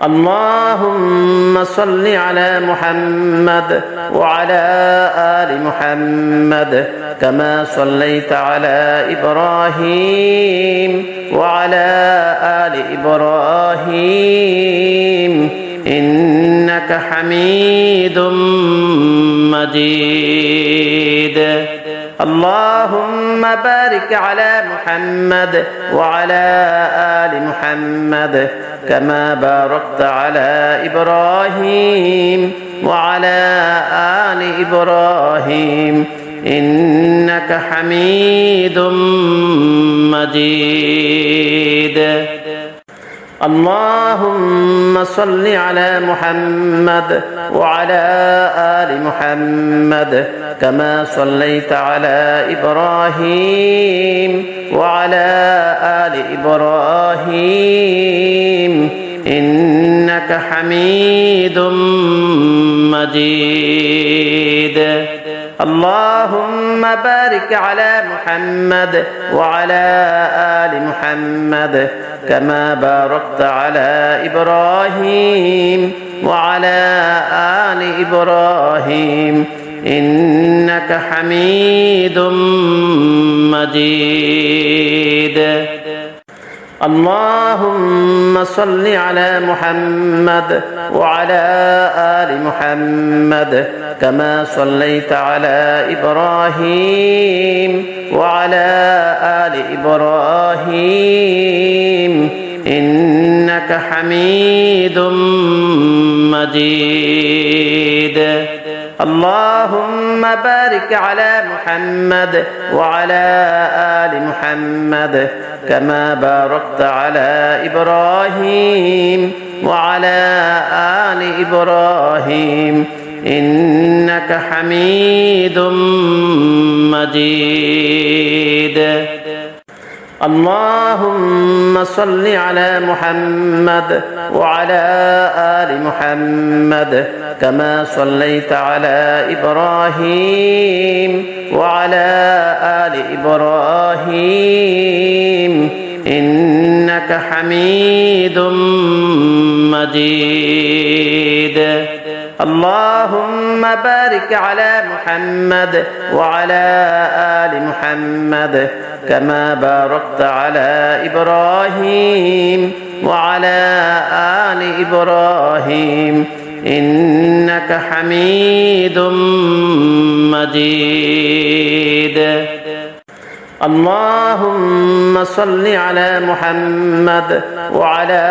اللهم صل على محمد وعلى آل محمد كما صليت على إبراهيم وعلى آل إبراهيم إنك حميد مجيد اللهم بارك على محمد وعلى آل محمد كما باركت على إبراهيم وعلى آل إبراهيم إنك حميد مجيد اللهم صل على محمد وعلى آل محمد كما صليت على إبراهيم وعلى آل إبراهيم إنك حميد مجيد اللهم بارك على محمد وعلى آل محمد كما باركت على إبراهيم وعلى آل إبراهيم إنك حميد مجيد اللهم صل على محمد وعلى آل محمد كما صليت على إبراهيم وعلى آل إبراهيم إنك حميد مجيد اللهم بارك على محمد وعلى آل محمد كما باركت على إبراهيم وعلى آل إبراهيم إنك حميد مجيد اللهم صل على محمد وعلى آل محمد كما صليت على إبراهيم وعلى آل إبراهيم إنك حميد مجيد اللهم بارك على محمد وعلى آل محمد كما باركت على إبراهيم وعلى آل إبراهيم إنك حميد مجيد اللهم صل على محمد وعلى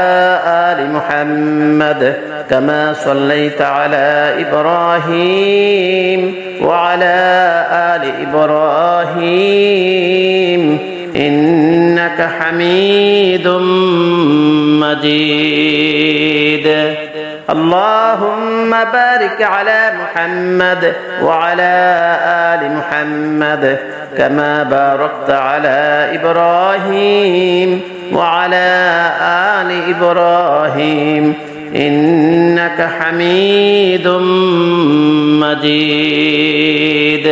آل محمد كما صليت على إبراهيم وعلى آل إبراهيم إنك حميد مجيد اللهم بارك على محمد وعلى آل محمد كما باركت على إبراهيم وعلى آل إبراهيم إنك حميد مجيد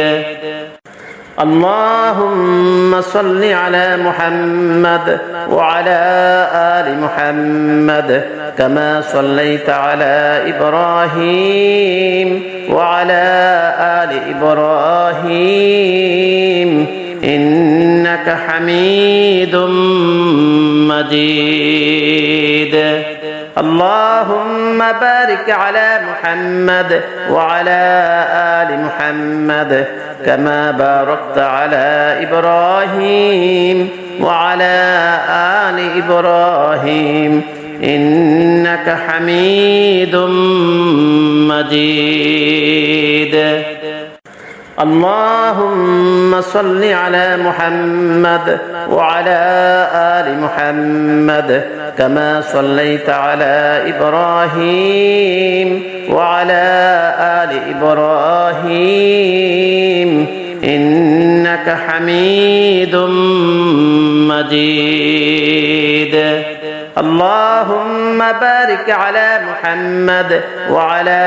اللهم صل على محمد وعلى آل محمد كما صليت على إبراهيم وعلى آل إبراهيم إنك حميد مجيد اللهم بارك على محمد وعلى آل محمد كما باركت على إبراهيم وعلى آل إبراهيم إنك حميد مجيد اللهم صل على محمد وعلى آل محمد كما صليت على إبراهيم وعلى آل إبراهيم إنك حميد مجيد اللهم بارك على محمد وعلى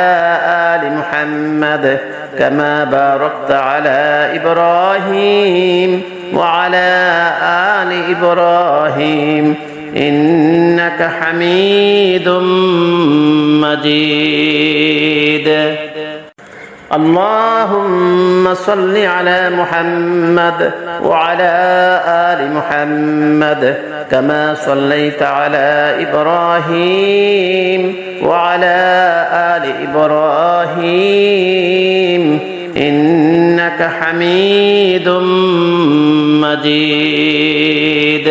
آل محمد كما باركت على إبراهيم وعلى آل إبراهيم إنك حميد مجيد اللهم صل على محمد وعلى آل محمد كما صليت على إبراهيم وعلى آل إبراهيم إنك حميد مجيد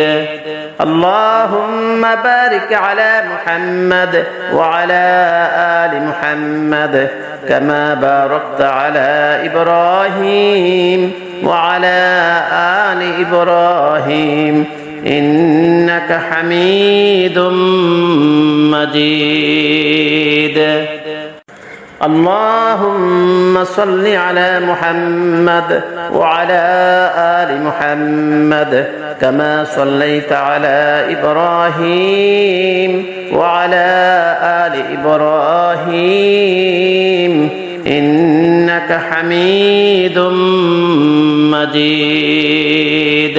اللهم بارك على محمد وعلى آل محمد كما باركت على إبراهيم وعلى آل إبراهيم إنك حميد مجيد اللهم صل على محمد وعلى آل محمد كما صليت على إبراهيم وعلى آل إبراهيم إنك حميد مجيد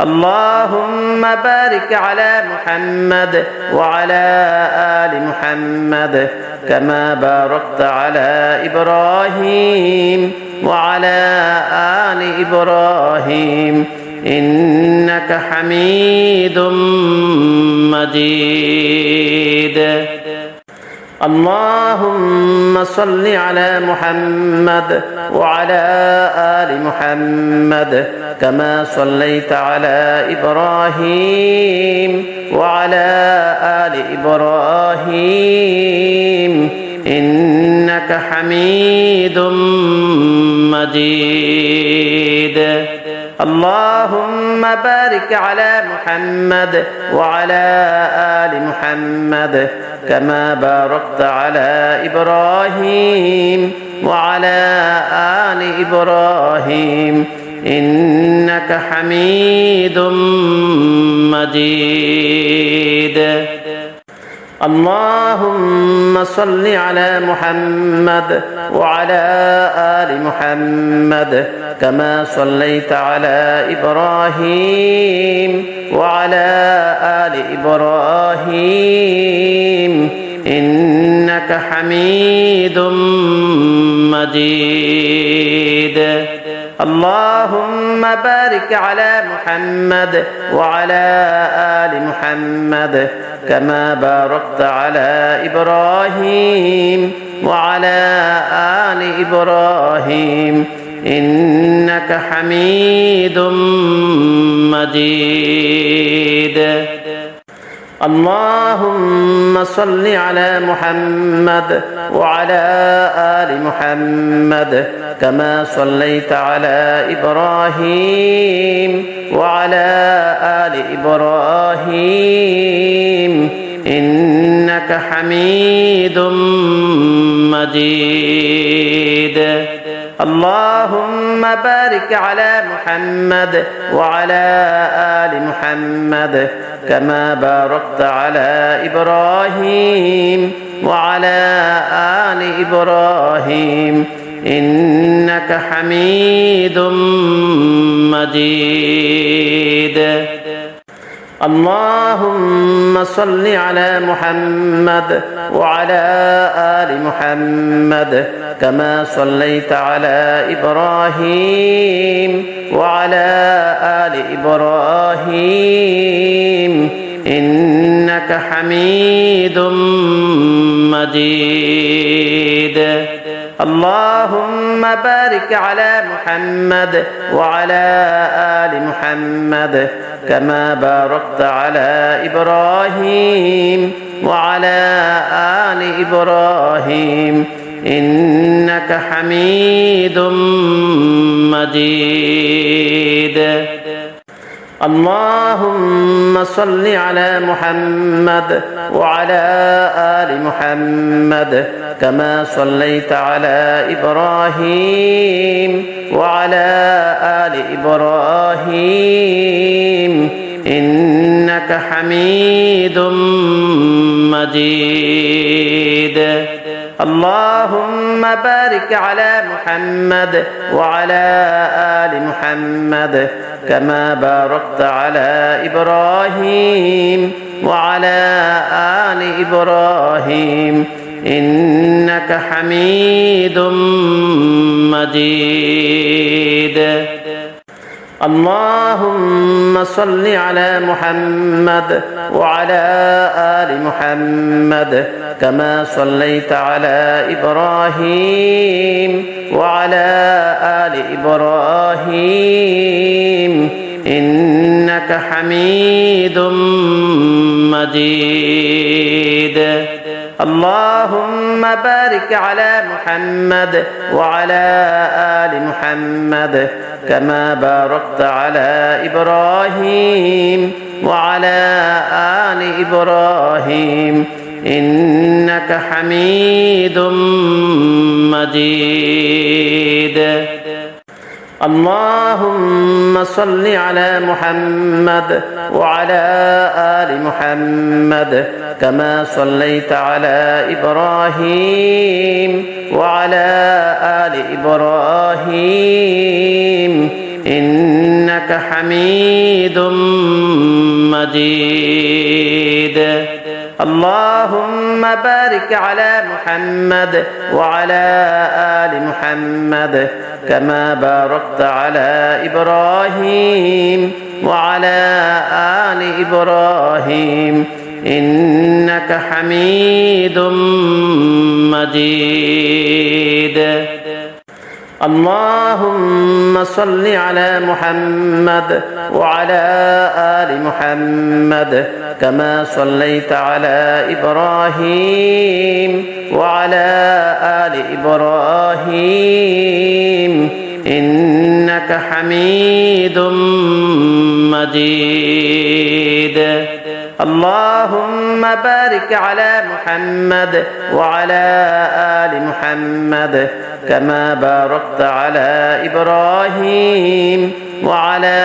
اللهم بارك على محمد وعلى آل محمد كما باركت على إبراهيم وعلى آل إبراهيم إنك حميد مجيد اللهم صل على محمد وعلى آل محمد كما صليت على إبراهيم وعلى آل إبراهيم إنك حميد مجيد اللهم بارك على محمد وعلى آل محمد كما باركت على إبراهيم وعلى آل إبراهيم إنك حميد مجيد اللهم صل على محمد وعلى آل محمد كما صليت على إبراهيم وعلى آل إبراهيم إنك حميد مجيد اللهم بارك على محمد وعلى آل محمد كما باركت على إبراهيم وعلى آل إبراهيم إنك حميد مجيد اللهم صل على محمد وعلى آل محمد كما صليت على إبراهيم وعلى آل إبراهيم إنك حميد مجيد اللهم بارك على محمد وعلى آل محمد كما باركت على إبراهيم وعلى آل إبراهيم إنك حميد مجيد اللهم صل على محمد وعلى آل محمد كما صليت على إبراهيم وعلى آل إبراهيم إنك حميد مجيد اللهم بارك على محمد وعلى آل محمد كما باركت على إبراهيم وعلى آل إبراهيم إنك حميد مجيد اللهم صل على محمد وعلى آل محمد كما صليت على إبراهيم وعلى آل إبراهيم إنك حميد مجيد اللهم بارك على محمد وعلى آل محمد كما باركت على إبراهيم وعلى آل إبراهيم إنك حميد مجيد. اللهم صل على محمد وعلى آل محمد كما صليت على إبراهيم وعلى آل إبراهيم إنك حميد مجيد. اللهم بارك على محمد وعلى آل محمد كما باركت على إبراهيم وعلى آل إبراهيم إنك حميد مجيد. اللهم صل على محمد وعلى آل محمد كما صليت على إبراهيم وعلى آل إبراهيم إنك حميد مجيد. اللهم بارك على محمد وعلى آل محمد كما باركت على إبراهيم وعلى آل إبراهيم إنك حميد مجيد. اللهم صل على محمد وعلى آل محمد كما صليت على إبراهيم وعلى آل إبراهيم إنك حميد مجيد. اللهم بارك على محمد وعلى آل محمد كما باركت على إبراهيم وعلى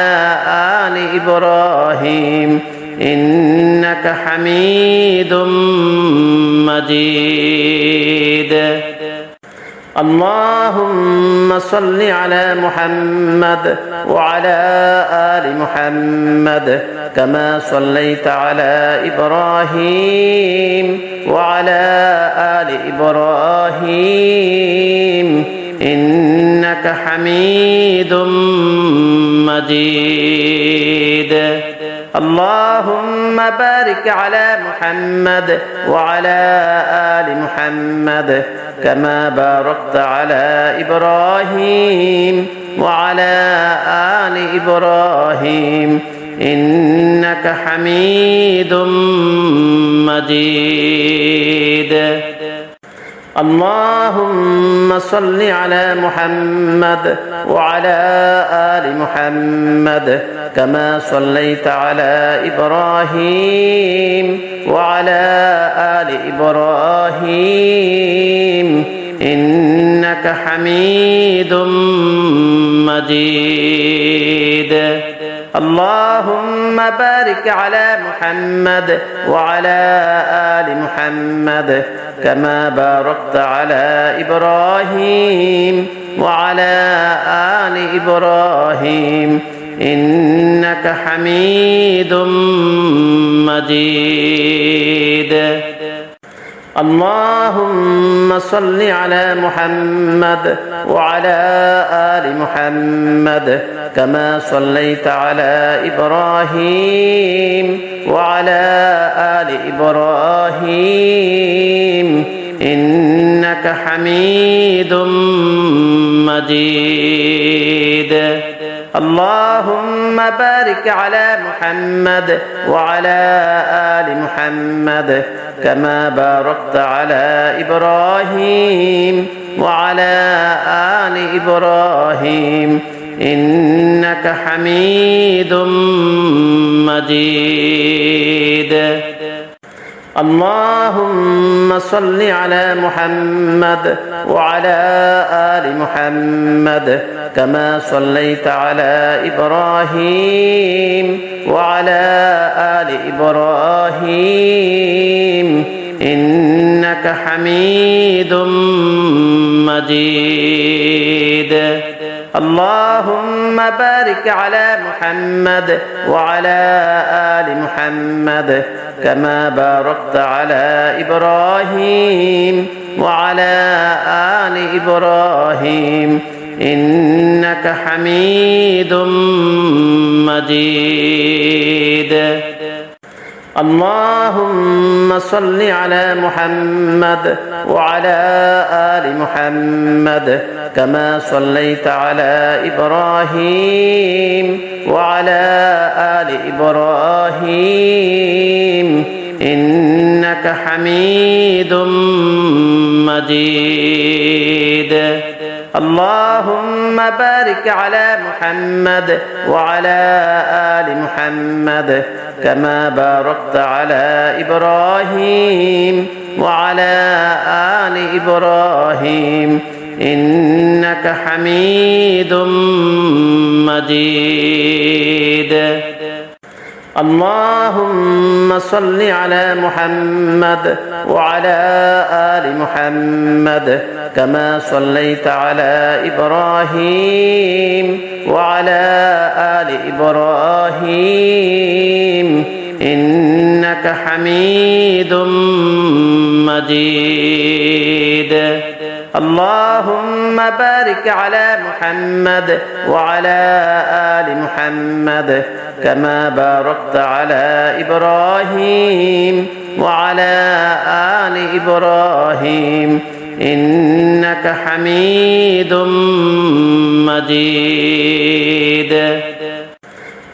آل إبراهيم إنك حميد مجيد. اللهم صل على محمد وعلى آل محمد كما صليت على إبراهيم وعلى آل إبراهيم إنك حميد مجيد. اللهم بارك على محمد وعلى آل محمد كما باركت على إبراهيم وعلى آل إبراهيم إنك حميد مجيد. اللهم صل على محمد وعلى آل محمد كما صليت على إبراهيم وعلى آل إبراهيم إنك حميد مجيد. اللهم بارك على محمد وعلى آل محمد كما باركت على إبراهيم وعلى آل إبراهيم إنك حميد مجيد. اللهم صل على محمد وعلى آل محمد كما صليت على إبراهيم وعلى آل إبراهيم إنك حميد مجيد. اللهم بارك على محمد وعلى آل محمد كما باركت على إبراهيم وعلى آل إبراهيم إنك حميد مجيد. اللهم صل على محمد وعلى آل محمد كما صليت على إبراهيم وعلى آل إبراهيم إنك حميد مجيد. اللهم بارك على محمد وعلى آل محمد كما باركت على إبراهيم وعلى آل إبراهيم إنك حميد مجيد اللهم صل على محمد وعلى آل محمد كما صليت على إبراهيم وعلى آل إبراهيم إنك حميد مجيد اللهم بارك على محمد وعلى آل محمد كما باركت على إبراهيم وعلى آل إبراهيم إنك حميد مجيد اللهم صل على محمد وعلى آل محمد كما صليت على إبراهيم وعلى آل إبراهيم إنك حميد مجيد اللهم بارك على محمد وعلى آل محمد كما باركت على إبراهيم وعلى آل إبراهيم إنك حميد مجيد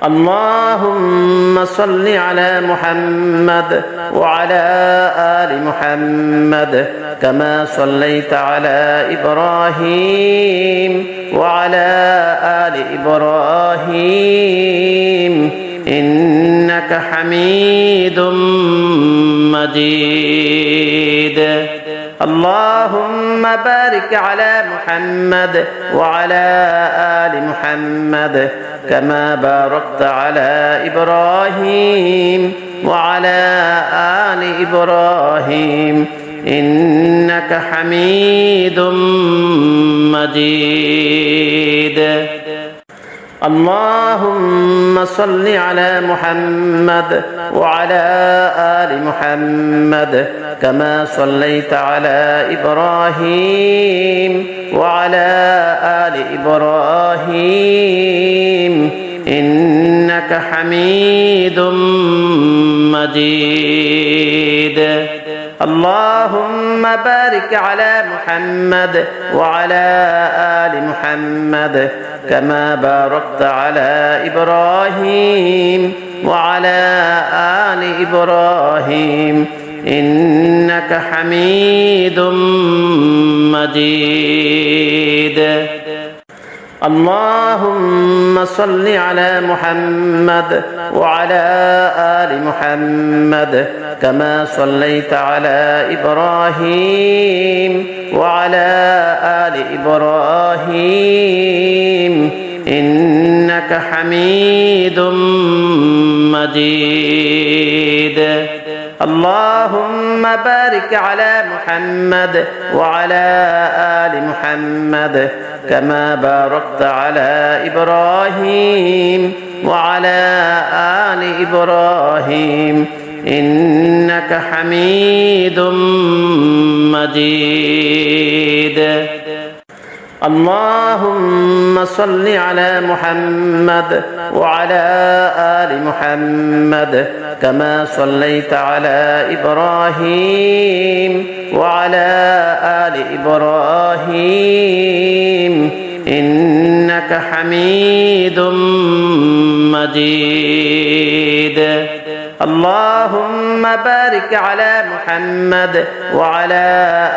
اللهم صل على محمد وعلى آل محمد كما صليت على إبراهيم وعلى آل إبراهيم إنك حميد مجيد اللهم بارك على محمد وعلى آل محمد كما باركت على إبراهيم وعلى آل إبراهيم إنك حميد مجيد اللهم صل على محمد وعلى آل محمد كما صليت على إبراهيم وعلى آل إبراهيم إنك حميد مجيد اللهم بارك على محمد وعلى آل محمد كما باركت على إبراهيم وعلى آل إبراهيم إنك حميد مجيد اللهم صل على محمد وعلى آل محمد كما صليت على إبراهيم وعلى آل إبراهيم إنك حميد مجيد اللهم بارك على محمد وعلى آل محمد كما باركت على إبراهيم وعلى آل إبراهيم إنك حميد مجيد اللهم صل على محمد وعلى آل محمد كما صليت على إبراهيم وعلى آل إبراهيم إنك حميد مجيد اللهم بارك على محمد وعلى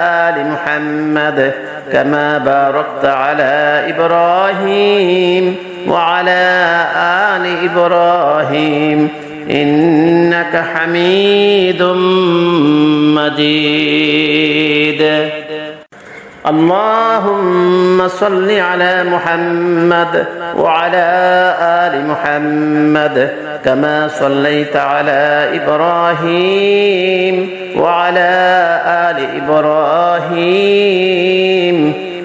آل محمد كما باركت على إبراهيم وعلى آل إبراهيم إنك حميد مجيد اللهم صل على محمد وعلى آل محمد كما صليت على إبراهيم وعلى آل إبراهيم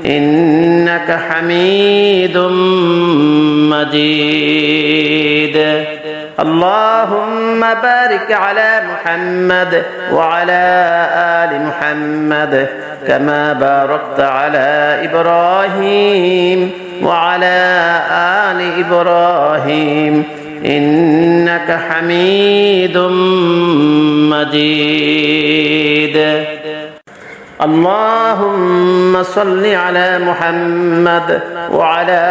إنك إنك حميد مجيد. اللهم بارك على محمد وعلى آل محمد كما باركت على إبراهيم وعلى آل إبراهيم إنك حميد مجيد. اللهم صل على محمد وعلى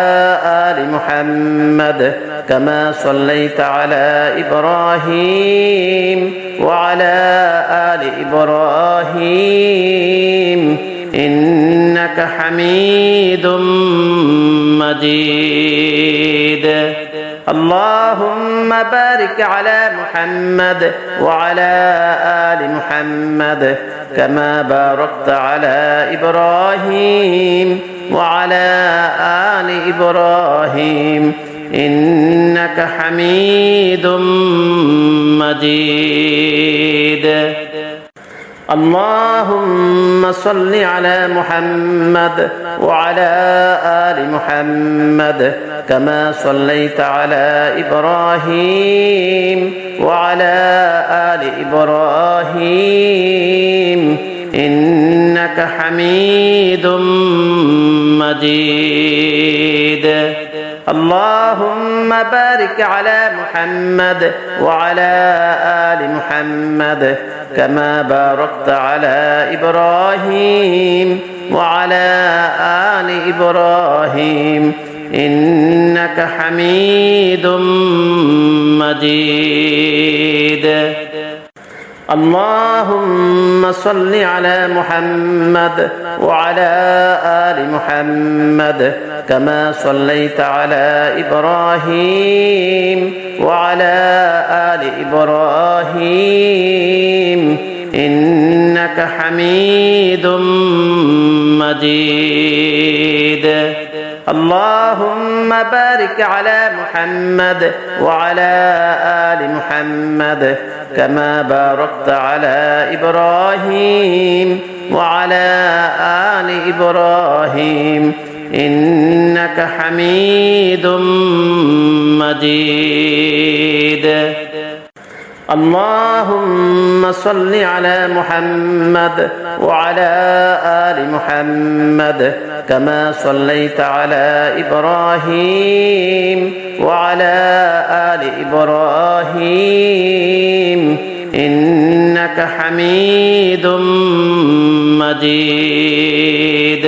آل محمد كما صليت على إبراهيم وعلى آل إبراهيم إنك حميد مجيد. اللهم بارك على محمد وعلى آل محمد كما باركت على إبراهيم وعلى آل إبراهيم إنك حميد مجيد. اللهم صل على محمد وعلى آل محمد كما صليت على إبراهيم وعلى آل إبراهيم إنك حميد مجيد. اللهم بارك على محمد وعلى آل محمد كما باركت على إبراهيم وعلى آل إبراهيم إنك حميد مجيد. اللهم صل على محمد وعلى آل محمد كما صليت على إبراهيم وعلى آل إبراهيم إنك حميد مجيد. اللهم بارك على محمد وعلى آل محمد كما باركت على إبراهيم وعلى آل إبراهيم إنك حميد مجيد. اللهم صل على محمد وعلى آل محمد كما صليت على إبراهيم وعلى آل إبراهيم إنك حميد مجيد.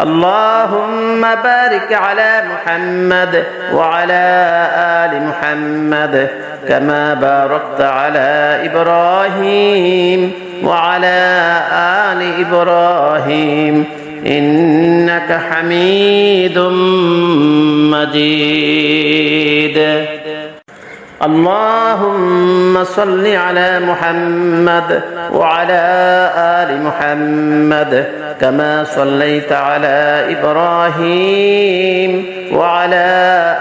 اللهم بارك على محمد وعلى آل محمد كما باركت على إبراهيم وعلى آل إبراهيم إنك حميد مجيد. اللهم صل على محمد وعلى آل محمد كما صليت على إبراهيم وعلى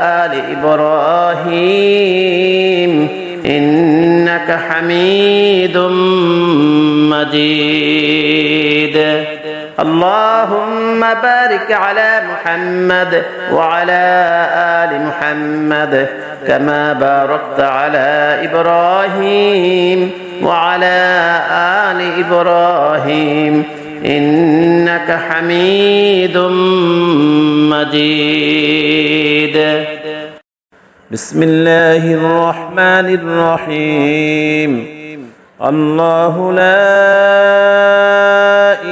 آل إبراهيم إنك حميد مجيد. اللهم بارك على محمد وعلى آل محمد كما باركت على إبراهيم وعلى آل إبراهيم إنك حميد مجيد. بسم الله الرحمن الرحيم. الله لا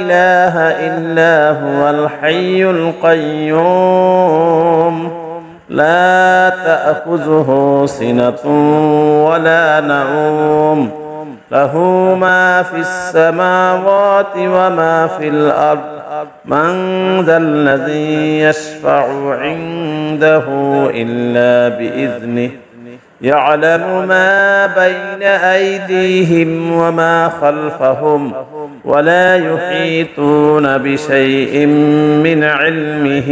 إله إلا هو الحي القيوم لا تأخذه سنة ولا نوم له ما في السماوات وما في الأرض من ذا الذي يشفع عنده إلا بإذنه يعلم ما بين أيديهم وما خلفهم ولا يحيطون بشيء من علمه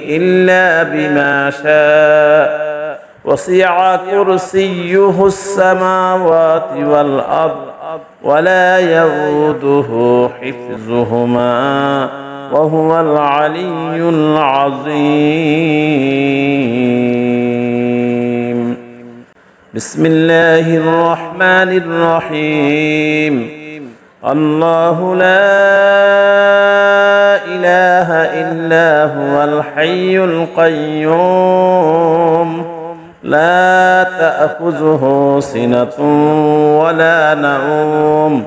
إلا بما شاء وسع كرسيه السماوات والأرض ولا يؤوده حفظهما وهو العلي العظيم. بسم الله الرحمن الرحيم. الله لا إله إلا هو الحي القيوم لا تأخذه سنة ولا نوم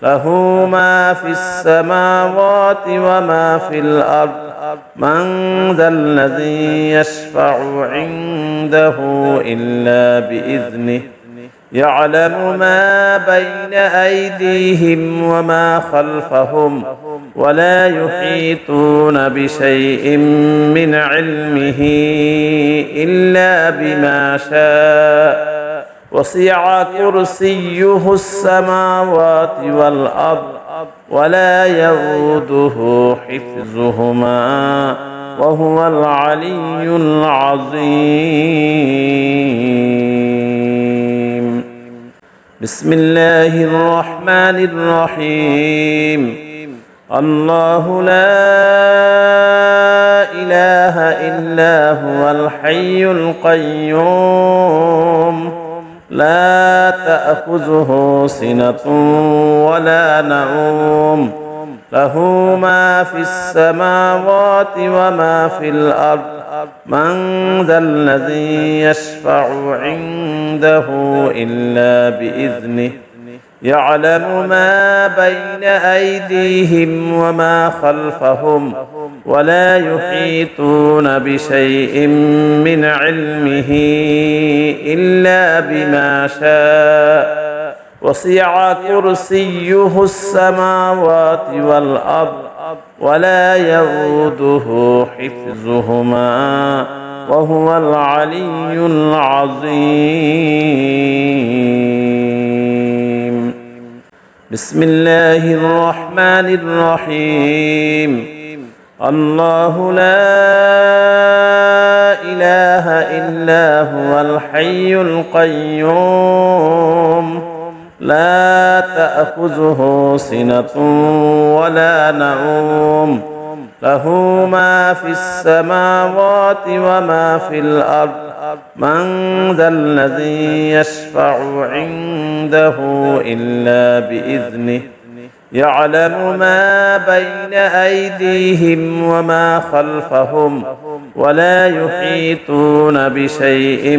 له ما في السماوات وما في الأرض من ذا الذي يشفع عنده إلا بإذنه يعلم ما بين أيديهم وما خلفهم ولا يحيطون بشيء من علمه إلا بما شاء وسع كرسيه السماوات والأرض ولا يؤوده حفظهما وهو العلي العظيم. بسم الله الرحمن الرحيم. الله لا إله إلا هو الحي القيوم لا تأخذه سنة ولا نوم له ما في السماوات وما في الأرض من ذا الذي يشفع عنده إلا بإذنه يعلم ما بين أيديهم وما خلفهم ولا يحيطون بشيء من علمه إلا بما شاء وسع كرسيه السماوات والأرض ولا يؤوده حفظهما وهو العلي العظيم. بسم الله الرحمن الرحيم. الله لا إله إلا هو الحي القيوم لا تأخذه سنة ولا نوم له ما في السماوات وما في الأرض من ذا الذي يشفع عنده إلا بإذنه يعلم ما بين أيديهم وما خلفهم ولا يحيطون بشيء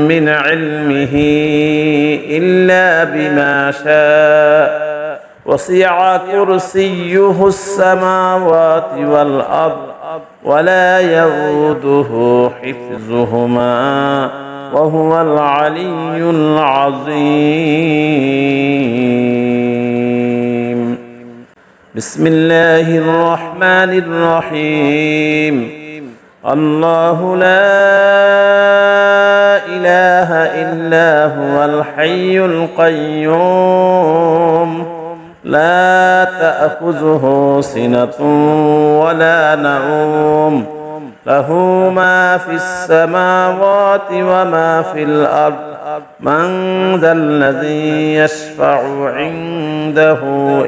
من علمه إلا بما شاء وسع كرسيه السماوات والأرض ولا يؤوده حفظهما وهو العلي العظيم. بسم الله الرحمن الرحيم. الله لا إله إلا هو الحي القيوم لا تأخذه سنة ولا نوم له ما في السماوات وما في الأرض من ذا الذي يشفع عنده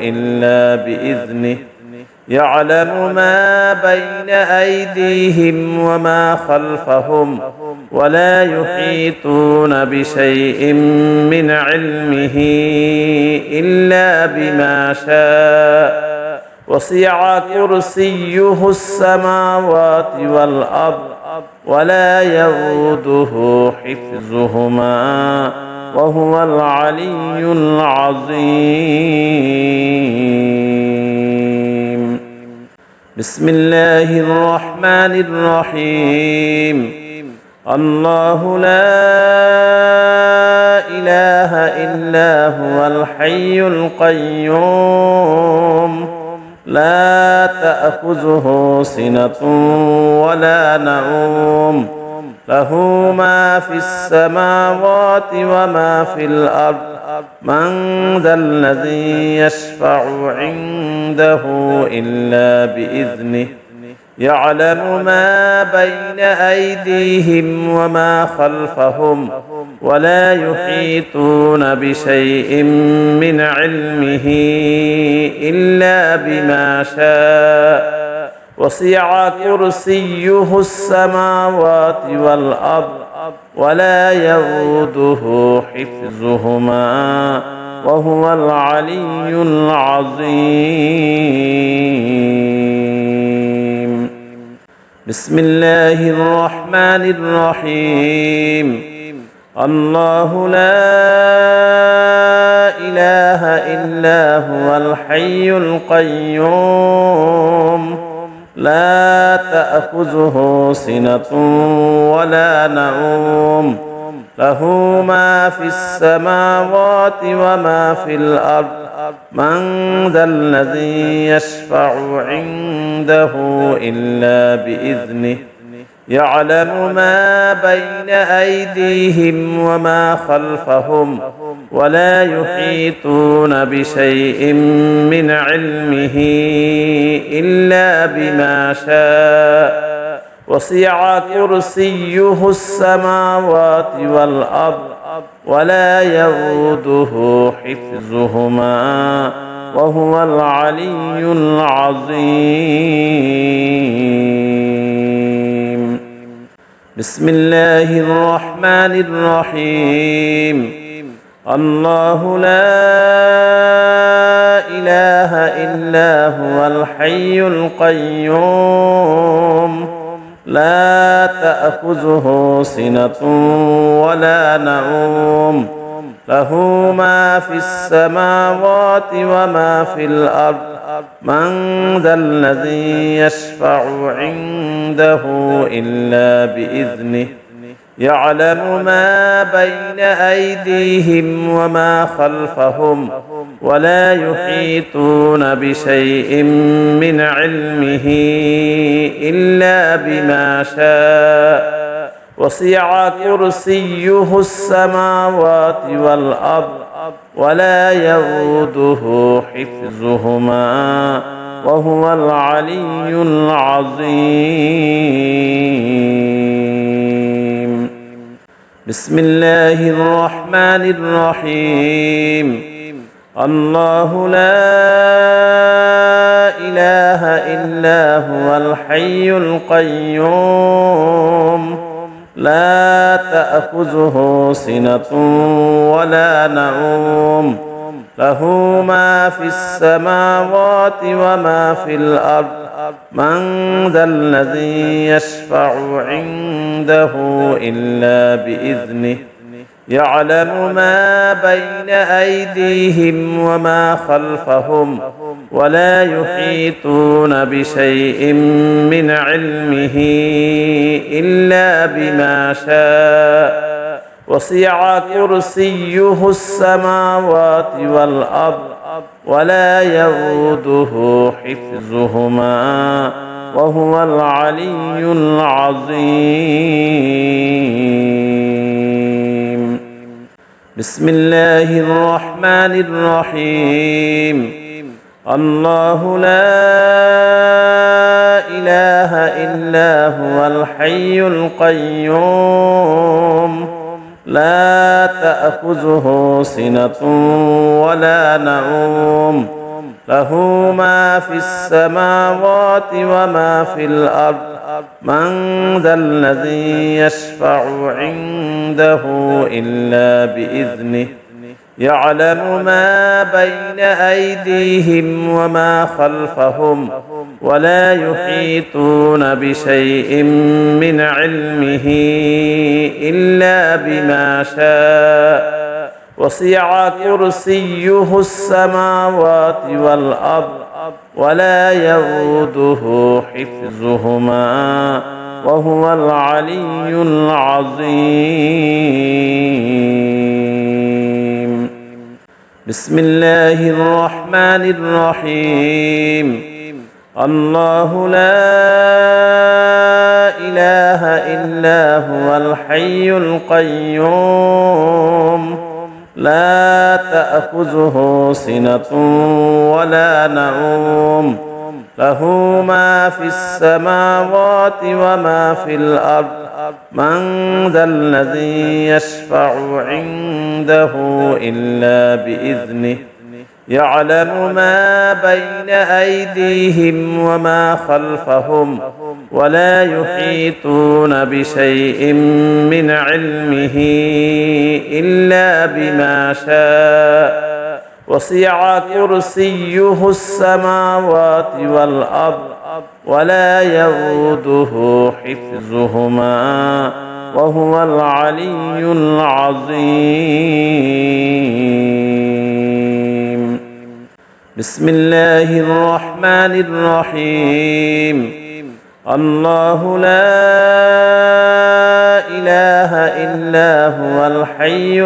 إلا بإذنه يعلم ما بين أيديهم وما خلفهم ولا يحيطون بشيء من علمه إلا بما شاء وسع كرسيه السماوات والأرض ولا يؤوده حفظهما وهو العلي العظيم. بسم الله الرحمن الرحيم. الله لا إله إلا هو الحي القيوم لا تأخذه سنة ولا نوم له ما في السماوات وما في الأرض من ذا الذي يشفع عنده إلا بإذنه يعلم ما بين أيديهم وما خلفهم ولا يحيطون بشيء من علمه إلا بما شاء وسع كرسيه السماوات والأرض ولا يؤوده حفظهما وهو العلي العظيم. بسم الله الرحمن الرحيم. الله لا إله إلا هو الحي القيوم لا تأخذه سنة ولا نوم له ما في السماوات وما في الأرض من ذا الذي يشفع عنده إلا بإذنه يعلم ما بين أيديهم وما خلفهم ولا يحيطون بشيء من علمه إلا بما شاء وسع كرسيه السماوات والأرض ولا يؤوده حفظهما وهو العلي العظيم. بسم الله الرحمن الرحيم. الله لا إله إلا هو الحي القيوم لا تأخذه سنة ولا نوم له ما في السماوات وما في الأرض من ذا الذي يشفع عنده إلا بإذنه يعلم ما بين أيديهم وما خلفهم ولا يحيطون بشيء من علمه إلا بما شاء وسع كرسيه السماوات والأرض ولا يؤوده حفظهما وهو العلي العظيم. بسم الله الرحمن الرحيم. الله لا إله إلا هو الحي القيوم لا تأخذه سنة ولا نوم له ما في السماوات وما في الأرض من ذا الذي يشفع عنده إلا بإذنه يعلم ما بين أيديهم وما خلفهم ولا يحيطون بشيء من علمه إلا بما شاء وسع كرسيه السماوات والأرض ولا يؤوده حفظهما وهو العلي العظيم. بسم الله الرحمن الرحيم. الله لا إله إلا هو الحي القيوم لا تأخذه سنة ولا نوم له ما في السماوات وما في الأرض من ذا الذي يشفع عنده إلا بإذنه يعلم ما بين أيديهم وما خلفهم ولا يحيطون بشيء من علمه إلا بما شاء وسع كرسيه السماوات والأرض ولا يؤوده حفظهما وهو العلي العظيم. بسم الله الرحمن الرحيم. الله لا إله إلا هو الحي القيوم لا تأخذه سنة ولا نوم له ما في السماوات وما في الأرض من ذا الذي يشفع عنده إلا بإذنه يعلم ما بين أيديهم وما خلفهم ولا يحيطون بشيء من علمه إلا بما شاء وسع كرسيه السماوات والأرض ولا يؤوده حفظهما وهو العلي العظيم. بسم الله الرحمن الرحيم. الله لا إله إلا هو الحي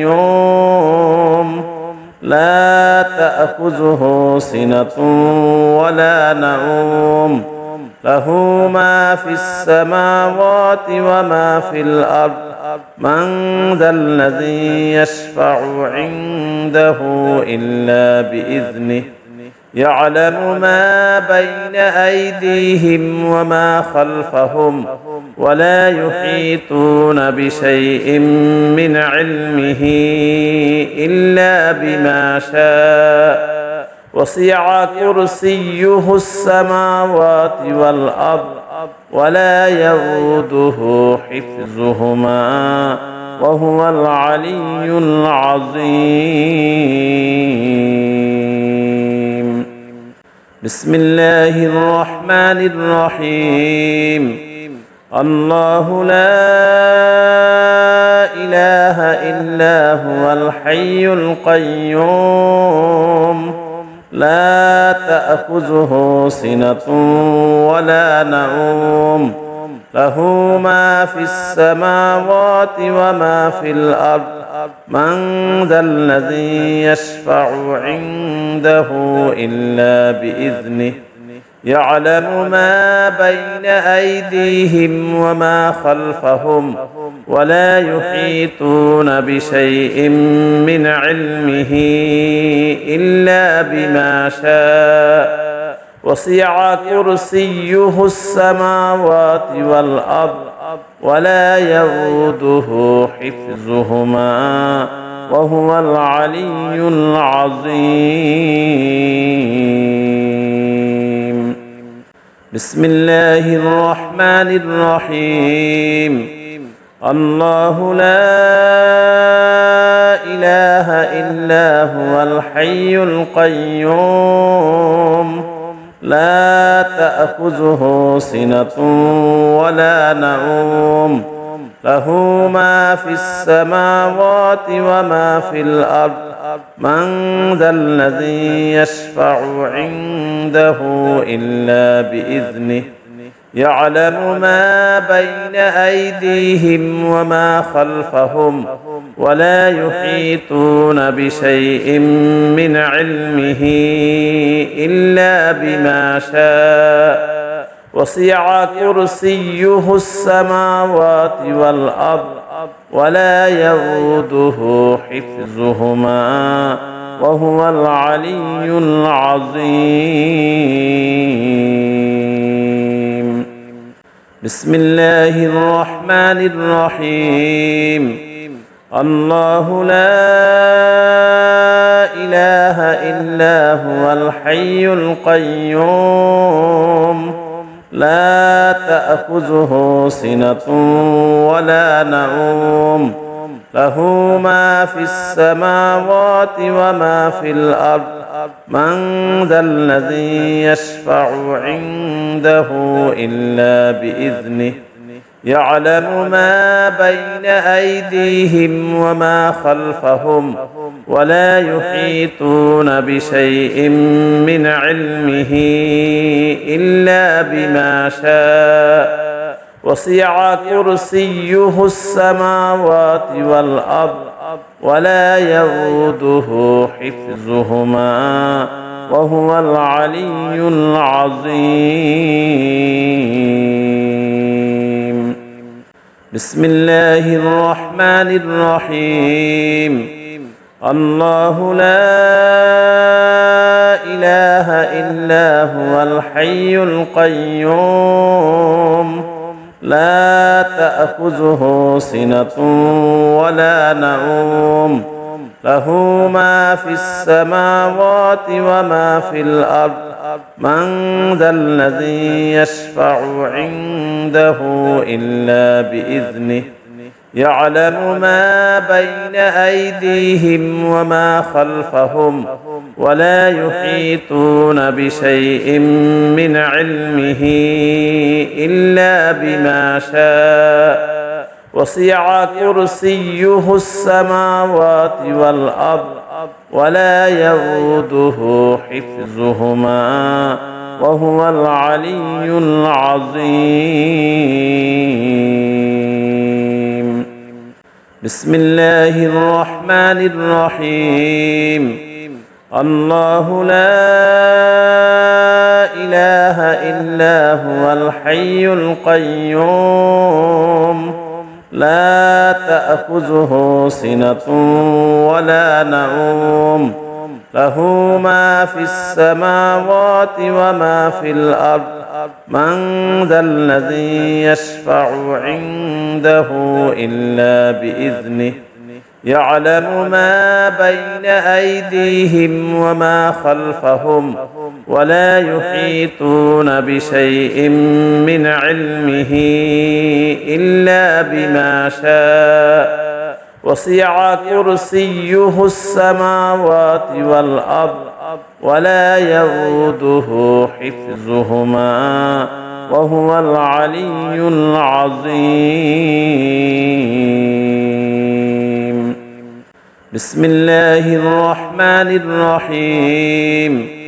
القيوم لا تأخذه سنة ولا نوم له ما في السماوات وما في الأرض من ذا الذي يشفع عنده إلا بإذنه يعلم ما بين أيديهم وما خلفهم ولا يحيطون بشيء من علمه إلا بما شاء وسع كرسيه السماوات والأرض ولا يؤوده حفظهما وهو العلي العظيم. بسم الله الرحمن الرحيم. الله لا إله إلا هو الحي القيوم لا تأخذه سنة ولا نوم له ما في السماوات وما في الأرض من ذا الذي يشفع عنده إلا بإذنه يعلم ما بين أيديهم وما خلفهم ولا يحيطون بشيء من علمه إلا بما شاء وسع كرسيه السماوات والأرض ولا يؤوده حفظهما وهو العلي العظيم. بسم الله الرحمن الرحيم. الله لا إله إلا هو الحي القيوم لا تأخذه سنة ولا نوم له ما في السماوات وما في الأرض من ذا الذي يشفع عنده إلا بإذنه يعلم ما بين أيديهم وما خلفهم ولا يحيطون بشيء من علمه إلا بما شاء وسع كرسيه السماوات والأرض ولا يؤوده حفظهما وهو العلي العظيم. بسم الله الرحمن الرحيم. الله لا إله إلا هو الحي القيوم لا تأخذه سنة ولا نوم له ما في السماوات وما في الأرض من ذا الذي يشفع عنده إلا بإذنه يعلم ما بين أيديهم وما خلفهم ولا يحيطون بشيء من علمه إلا بما شاء وسع كرسيه السماوات والأرض ولا يؤوده حفظهما وهو العلي العظيم. بسم الله الرحمن الرحيم. الله لا إله إلا هو الحي القيوم لا تأخذه سنة ولا نوم له ما في السماوات وما في الأرض من ذا الذي يشفع عنده إلا بإذنه يعلم ما بين أيديهم وما خلفهم ولا يحيطون بشيء من علمه إلا بما شاء وسع كرسيه السماوات والأرض ولا يؤوده حفظهما وهو العلي العظيم. بسم الله الرحمن الرحيم. الله لا إله إلا هو الحي القيوم لا تأخذه سنة ولا نوم له ما في السماوات وما في الأرض من ذا الذي يشفع عنده إلا بإذنه يعلم ما بين أيديهم وما خلفهم ولا يحيطون بشيء من علمه إلا بما شاء وسع كرسيه السماوات والأرض ولا يؤوده حفظهما وهو العلي العظيم. بسم الله الرحمن الرحيم.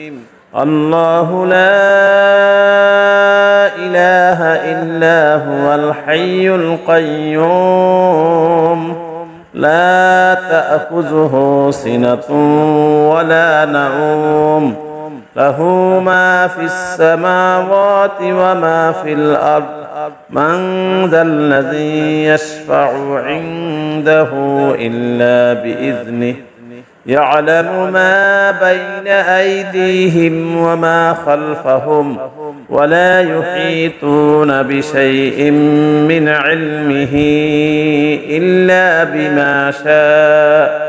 الله لا إله إلا هو الحي القيوم لا تأخذه سنة ولا نوم له ما في السماوات وما في الأرض من ذا الذي يشفع عنده إلا بإذنه يعلم ما بين أيديهم وما خلفهم ولا يحيطون بشيء من علمه إلا بما شاء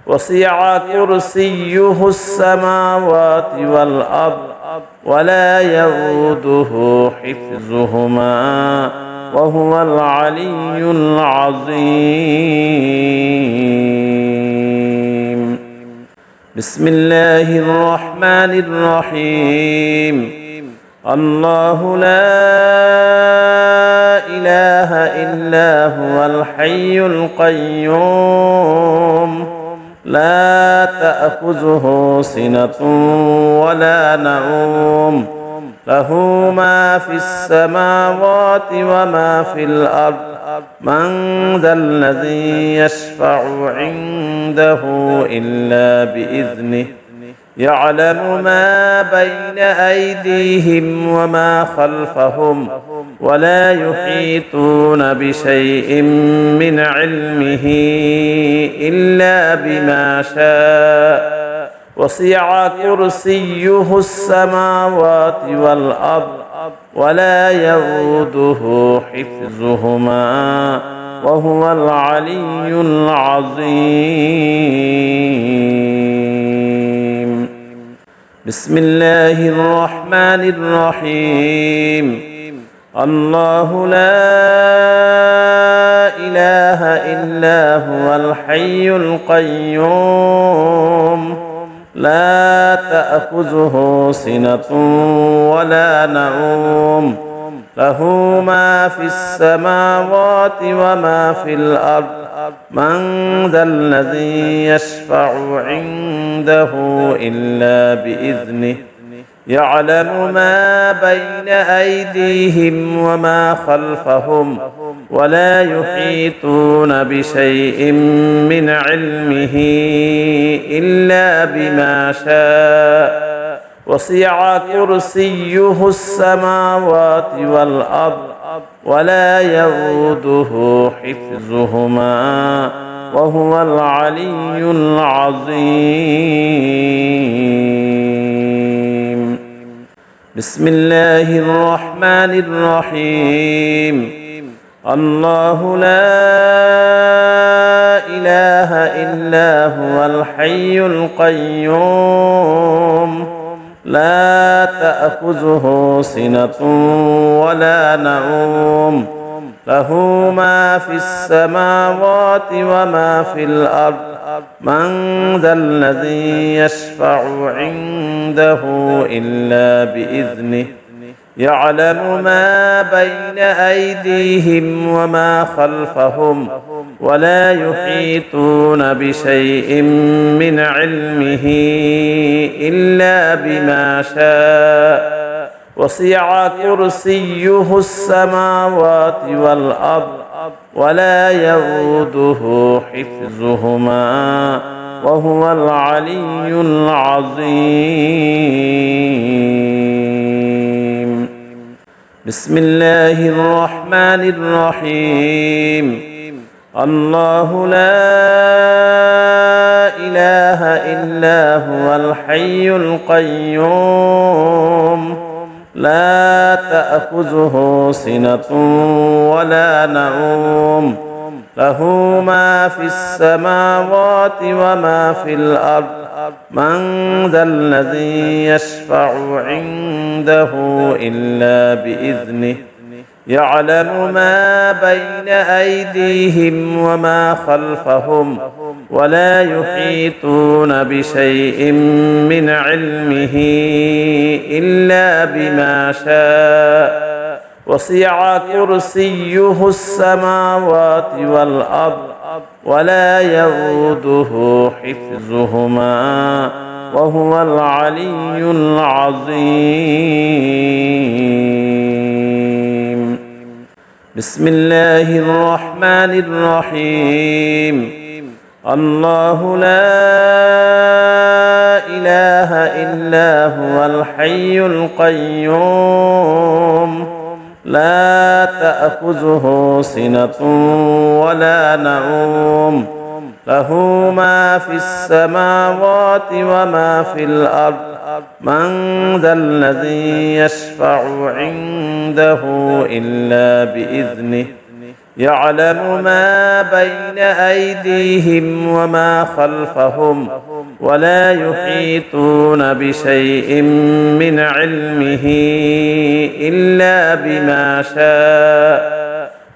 وسع كرسيه السماوات والأرض ولا يؤوده حفظهما وهو العلي العظيم. بسم الله الرحمن الرحيم. الله لا إله إلا هو الحي القيوم لا تأخذه سنة ولا نوم له ما في السماوات وما في الأرض من ذا الذي يشفع عنده إلا بإذنه يعلم ما بين أيديهم وما خلفهم ولا يحيطون بشيء من علمه إلا بما شاء وسع كرسيه السماوات والأرض ولا يؤوده حفظهما وهو العلي العظيم. بسم الله الرحمن الرحيم. الله لا إله إلا هو الحي القيوم لا تأخذه سنة ولا نوم له ما في السماوات وما في الأرض من ذا الذي يشفع عنده إلا بإذنه يعلم ما بين أيديهم وما خلفهم ولا يحيطون بشيء من علمه إلا بما شاء وسع كرسيه السماوات والأرض ولا يؤوده حفظهما وهو العلي العظيم. بسم الله الرحمن الرحيم. الله لا إله إلا هو الحي القيوم لا تأخذه سنة ولا نوم له ما في السماوات وما في الأرض من ذا الذي يشفع عنده إلا بإذنه يعلم ما بين أيديهم وما خلفهم ولا يحيطون بشيء من علمه إلا بما شاء وسع كرسيه السماوات والأرض ولا يؤوده حفظهما وهو العلي العظيم. بسم الله الرحمن الرحيم. الله لا إله إلا هو الحي القيوم لا تأخذه سنة ولا نوم له ما في السماوات وما في الأرض من ذا الذي يشفع عنده إلا بإذنه يعلم ما بين أيديهم وما خلفهم ولا يحيطون بشيء من علمه إلا بما شاء وسع كرسيه السماوات والأرض ولا يؤوده حفظهما وهو العلي العظيم. بسم الله الرحمن الرحيم. الله لا إله إلا هو الحي القيوم لا تأخذه سنة ولا نوم له ما في السماوات وما في الأرض من ذا الذي يشفع عنده إلا بإذنه يعلم ما بين أيديهم وما خلفهم ولا يحيطون بشيء من علمه إلا بما شاء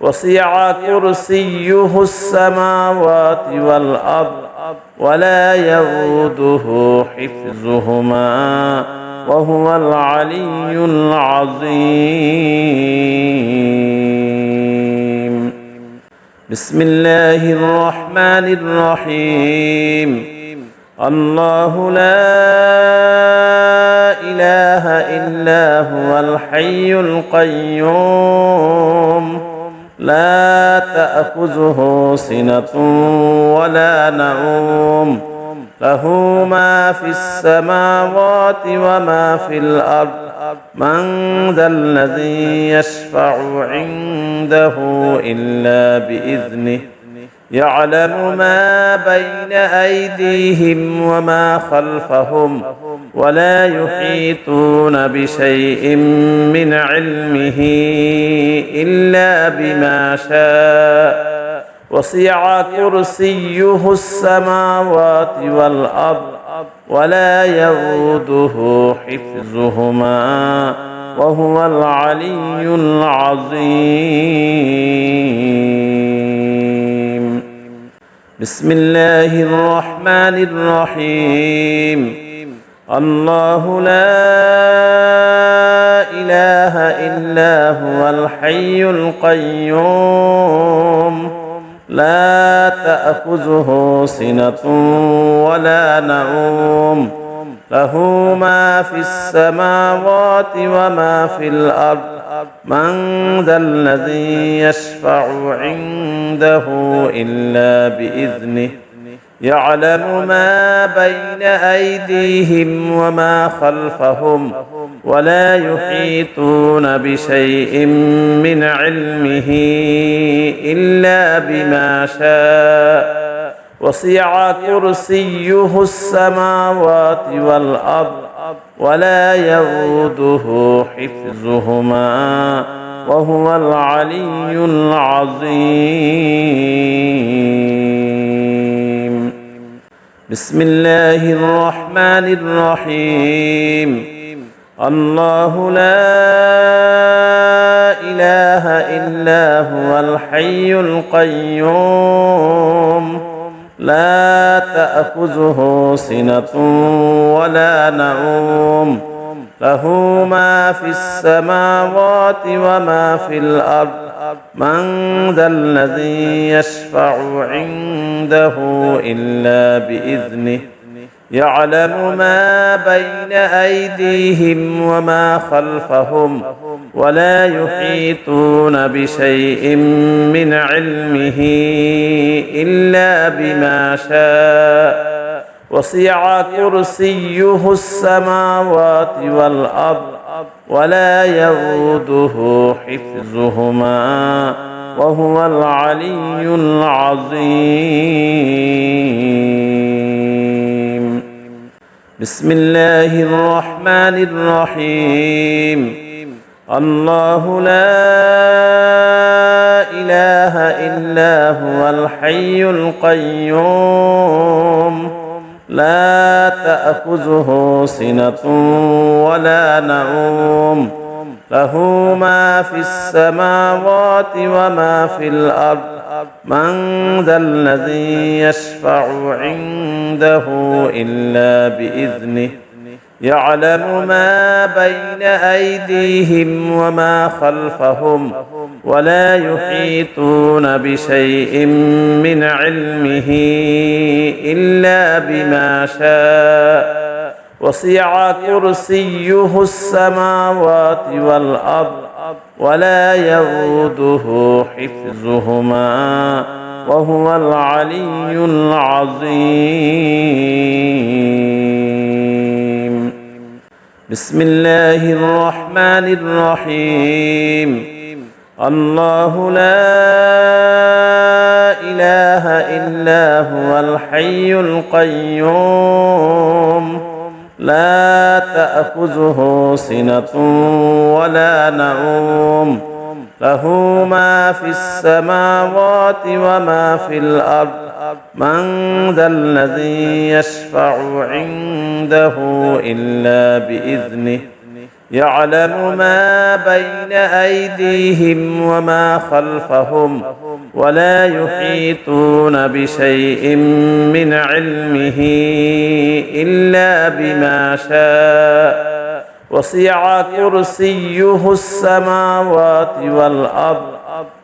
وسع كرسيه السماوات والأرض ولا يؤوده حفظهما وهو العلي العظيم. بسم الله الرحمن الرحيم. الله لا إله إلا هو الحي القيوم لا تأخذه سنة ولا نوم له ما في السماوات وما في الأرض من ذا الذي يشفع عنده إلا بإذنه يعلم ما بين أيديهم وما خلفهم ولا يحيطون بشيء من علمه إلا بما شاء وسع كرسيه السماوات والأرض ولا يؤوده حفظهما وهو العلي العظيم. بسم الله الرحمن الرحيم. الله لا إله إلا هو الحي القيوم لا تأخذه سنة ولا نوم له ما في السماوات وما في الأرض من ذا الذي يشفع عنده إلا بإذنه يعلم ما بين أيديهم وما خلفهم ولا يحيطون بشيء من علمه إلا بما شاء وسع كرسيه السماوات والأرض ولا يؤوده حفظهما وهو العلي العظيم. بسم الله الرحمن الرحيم الله لا إله إلا هو الحي القيوم لا تأخذه سنة ولا نوم له ما في السماوات وما في الأرض من ذا الذي يشفع عنده إلا بإذنه يعلم ما بين أيديهم وما خلفهم ولا يحيطون بشيء من علمه إلا بما شاء وسع كرسيه السماوات والأرض ولا يؤوده حفظهما وهو العلي العظيم بسم الله الرحمن الرحيم الله لا إله إلا هو الحي القيوم لا تأخذه سنة ولا نوم له ما في السماوات وما في الأرض من ذا الذي يشفع عنده إلا بإذنه يعلم ما بين أيديهم وما خلفهم ولا يحيطون بشيء من علمه إلا بما شاء وسع كرسيه السماوات والأرض ولا يؤوده حفظهما وهو العلي العظيم بسم الله الرحمن الرحيم الله لا إله إلا هو الحي القيوم لا تأخذه سنة ولا نوم له ما في السماوات وما في الأرض من ذا الذي يشفع عنده إلا بإذنه يعلم ما بين أيديهم وما خلفهم ولا يحيطون بشيء من علمه إلا بما شاء وسع كرسيه السماوات والأرض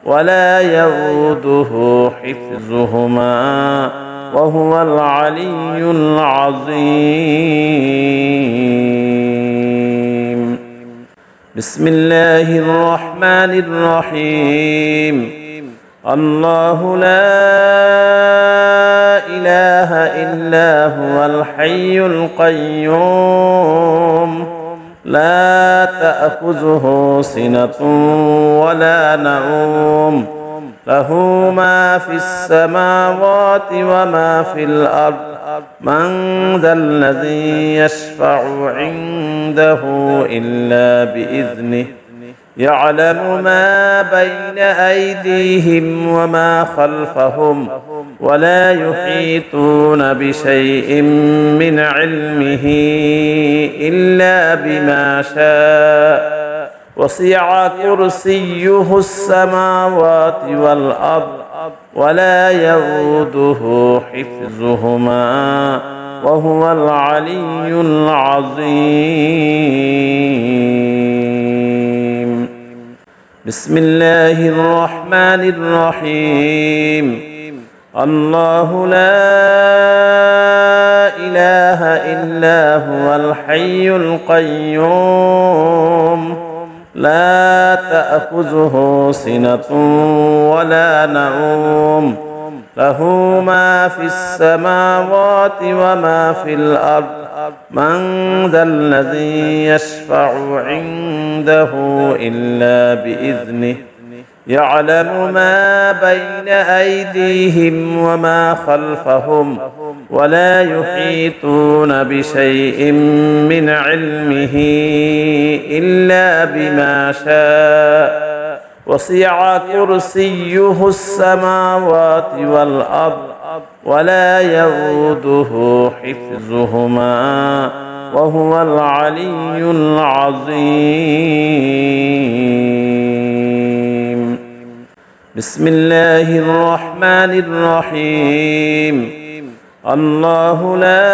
ولا يؤوده حفظهما وهو العلي العظيم بسم الله الرحمن الرحيم الله لا إله إلا هو الحي القيوم لا تأخذه سنة ولا نوم له ما في السماوات وما في الأرض من ذا الذي يشفع عنده إلا بإذنه يعلم ما بين أيديهم وما خلفهم ولا يحيطون بشيء من علمه إلا بما شاء وسع كرسيه السماوات والأرض ولا يؤوده حفظهما وهو العلي العظيم بسم الله الرحمن الرحيم الله لا إله إلا هو الحي القيوم لا تأخذه سنة ولا نوم له ما في السماوات وما في الأرض من ذا الذي يشفع عنده إلا بإذنه يعلم ما بين أيديهم وما خلفهم ولا يحيطون بشيء من علمه إلا بما شاء وسع كرسيه السماوات والأرض ولا يؤوده حفظهما وهو العلي العظيم. بسم الله الرحمن الرحيم. الله لا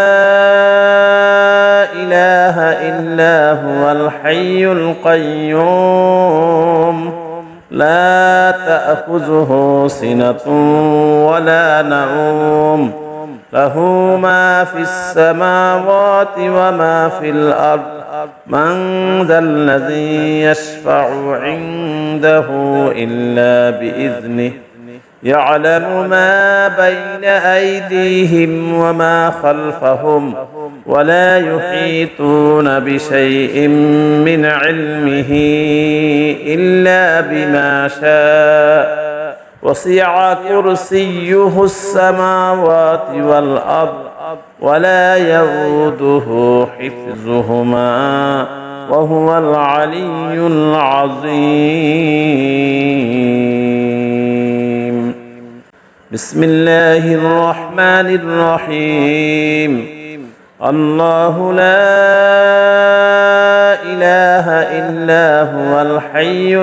إله إلا هو الحي القيوم لا تأخذه سنة ولا نوم له ما في السماوات وما في الأرض من ذا الذي يشفع عنده إلا بإذنه يعلم ما بين أيديهم وما خلفهم ولا يحيطون بشيء من علمه إلا بما شاء وسع كرسيه السماوات والأرض ولا يؤوده حفظهما وهو العلي العظيم. بسم الله الرحمن الرحيم. الله لا إله إلا هو الحي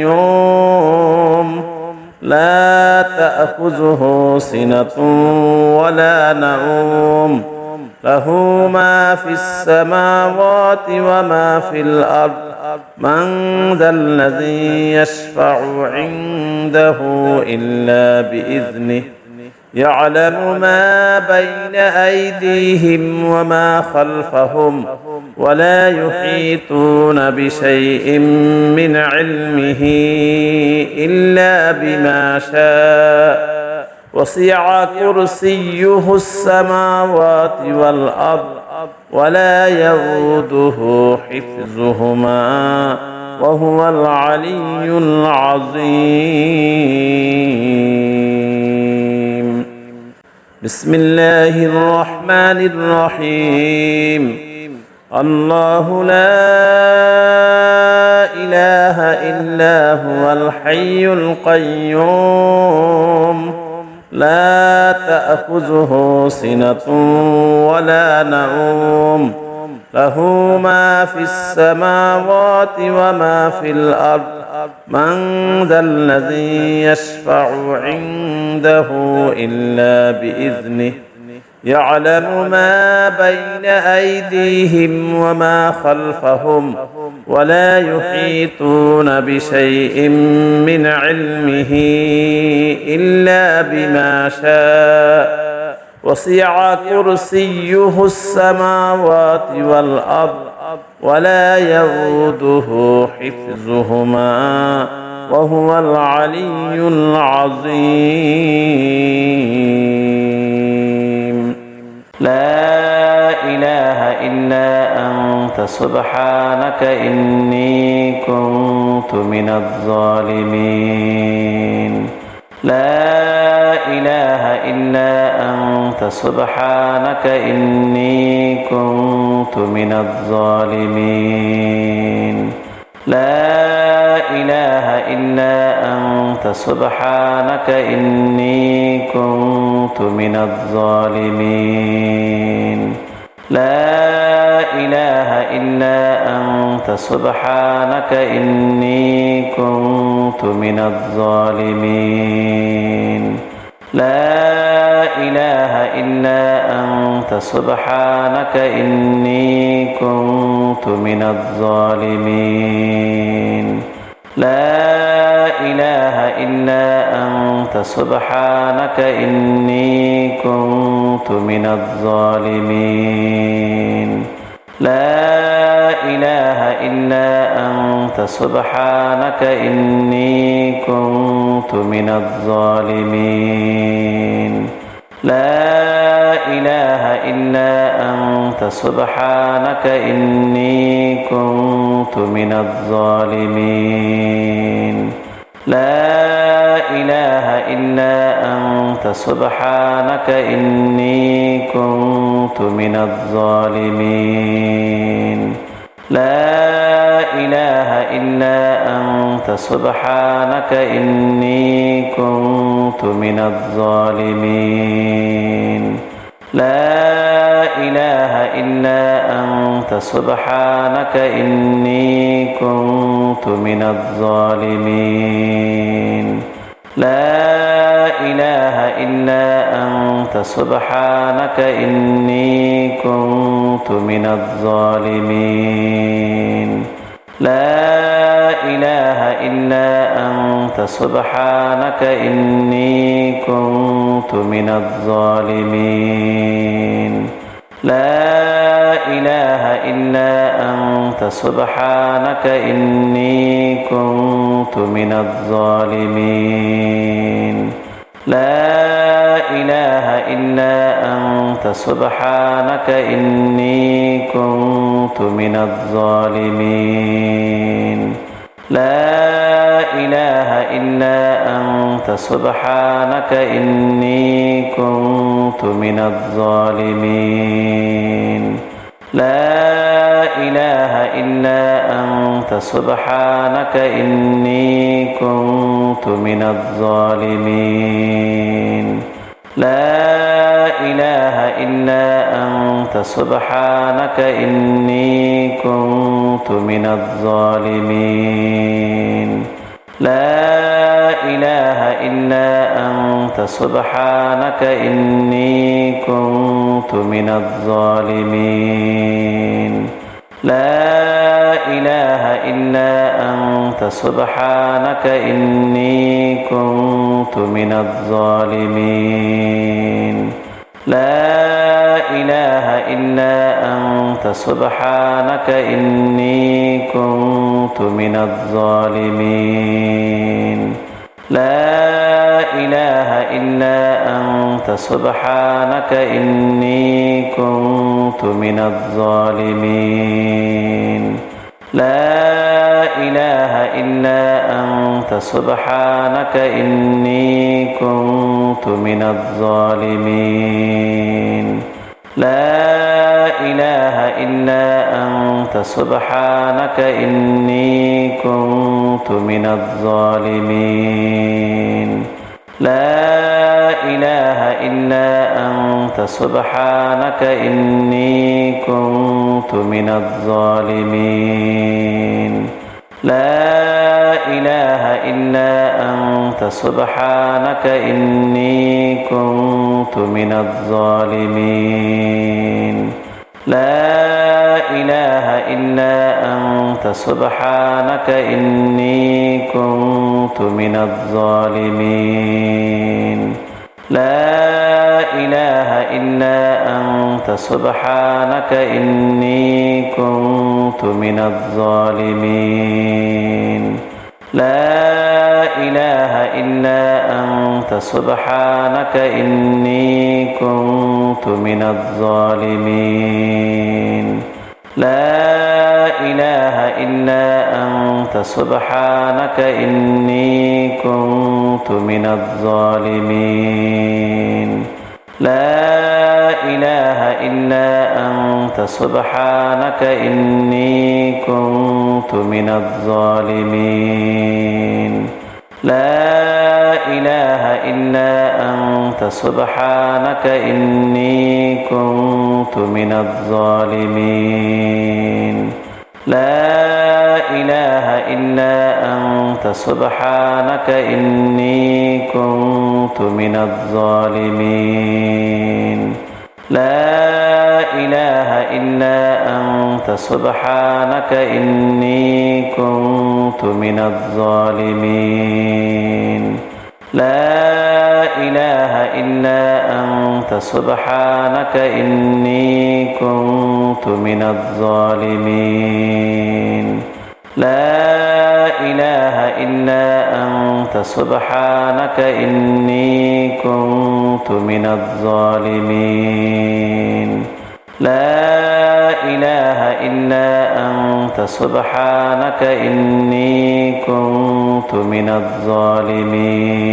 القيوم لا تأخذه سنة ولا نوم له ما في السماوات وما في الأرض من ذا الذي يشفع عنده إلا بإذنه يعلم ما بين أيديهم وما خلفهم ولا يحيطون بشيء من علمه إلا بما شاء وسع كرسيه السماوات والأرض ولا يؤوده حفظهما وهو العلي العظيم. بسم الله الرحمن الرحيم. الله لا إله إلا هو الحي القيوم لا تأخذه سنة ولا نوم له ما في السماوات وما في الأرض من ذا الذي يشفع عنده إلا بإذنه يعلم ما بين أيديهم وما خلفهم ولا يحيطون بشيء من علمه إلا بما شاء وسع كرسيه السماوات والأرض ولا يؤوده حفظهما وهو العلي العظيم. لا إله إلا أنت سبحانك إني كنت من الظالمين. لا إله إلا أنت سبحانك إني كنت من الظالمين. لا إله إلا أنت سبحانك إني كنت من الظالمين. لا إله إلا أنت سبحانك إني كنت من الظالمين. لا إله إلا أنت سبحانك إني كنت من الظالمين. لا إله إلا أنت سبحانك إني كنت من الظالمين. لا إله إلا أنت سبحانك إني كنت من الظالمين. لا إله إلا أنت سبحانك إني كنت من الظالمين. لا إله إلا أنت سبحانك إني كنت من الظالمين. لا إله إلا أنت سبحانك إني كنت كنت من الظالمين لا إله إلا أنت سبحانك إني كنت من الظالمين لا إله إلا أنت سبحانك إني كنت من الظالمين لا إله إلا أنت سبحانك إني كنت من الظالمين لا إله إلا أنت سبحانك إني كنت من الظالمين لا إله إلا أنت سبحانك إني كنت من الظالمين لا إله إلا أنت سبحانك إني كنت من الظالمين لا إله إلا أنت سبحانك إني كنت من الظالمين لا إله إلا أنت سبحانك إني كنت من الظالمين لا إله إلا أنت سبحانك إني كنت من الظالمين لا إله إلا أنت سبحانك إني كنت من الظالمين لا إله إلا أنت سبحانك إني كنت من الظالمين لا إله إلا أنت سبحانك إني كنت من الظالمين لا إله إلا أنت سبحانك إني كنت من الظالمين لا إله إلا أنت سبحانك إني كنت من الظالمين لا إله إلا أنت سبحانك إني كنت من الظالمين لا إله إلا أنت سبحانك إني كنت من الظالمين لا إله إلا أنت سبحانك إني كنت من الظالمين لا إله إلا أنت سبحانك إني كنت من الظالمين لا إله إلا أنت سبحانك إني كنت من الظالمين لا إله إلا أنت سبحانك إني كنت من الظالمين لا إله إلا أنت سبحانك إني كنت من الظالمين لا إله إلا أنت سبحانك إني كنت من الظالمين لا إله إلا أنت سبحانك إني كنت من الظالمين لا إله إلا أنت سبحانك إني كنت من الظالمين لا إله إلا أنت سبحانك إني كنت من الظالمين لا إله إلا أنت سبحانك إني كنت من الظالمين لا إله إلا أنت سبحانك إني كنت من الظالمين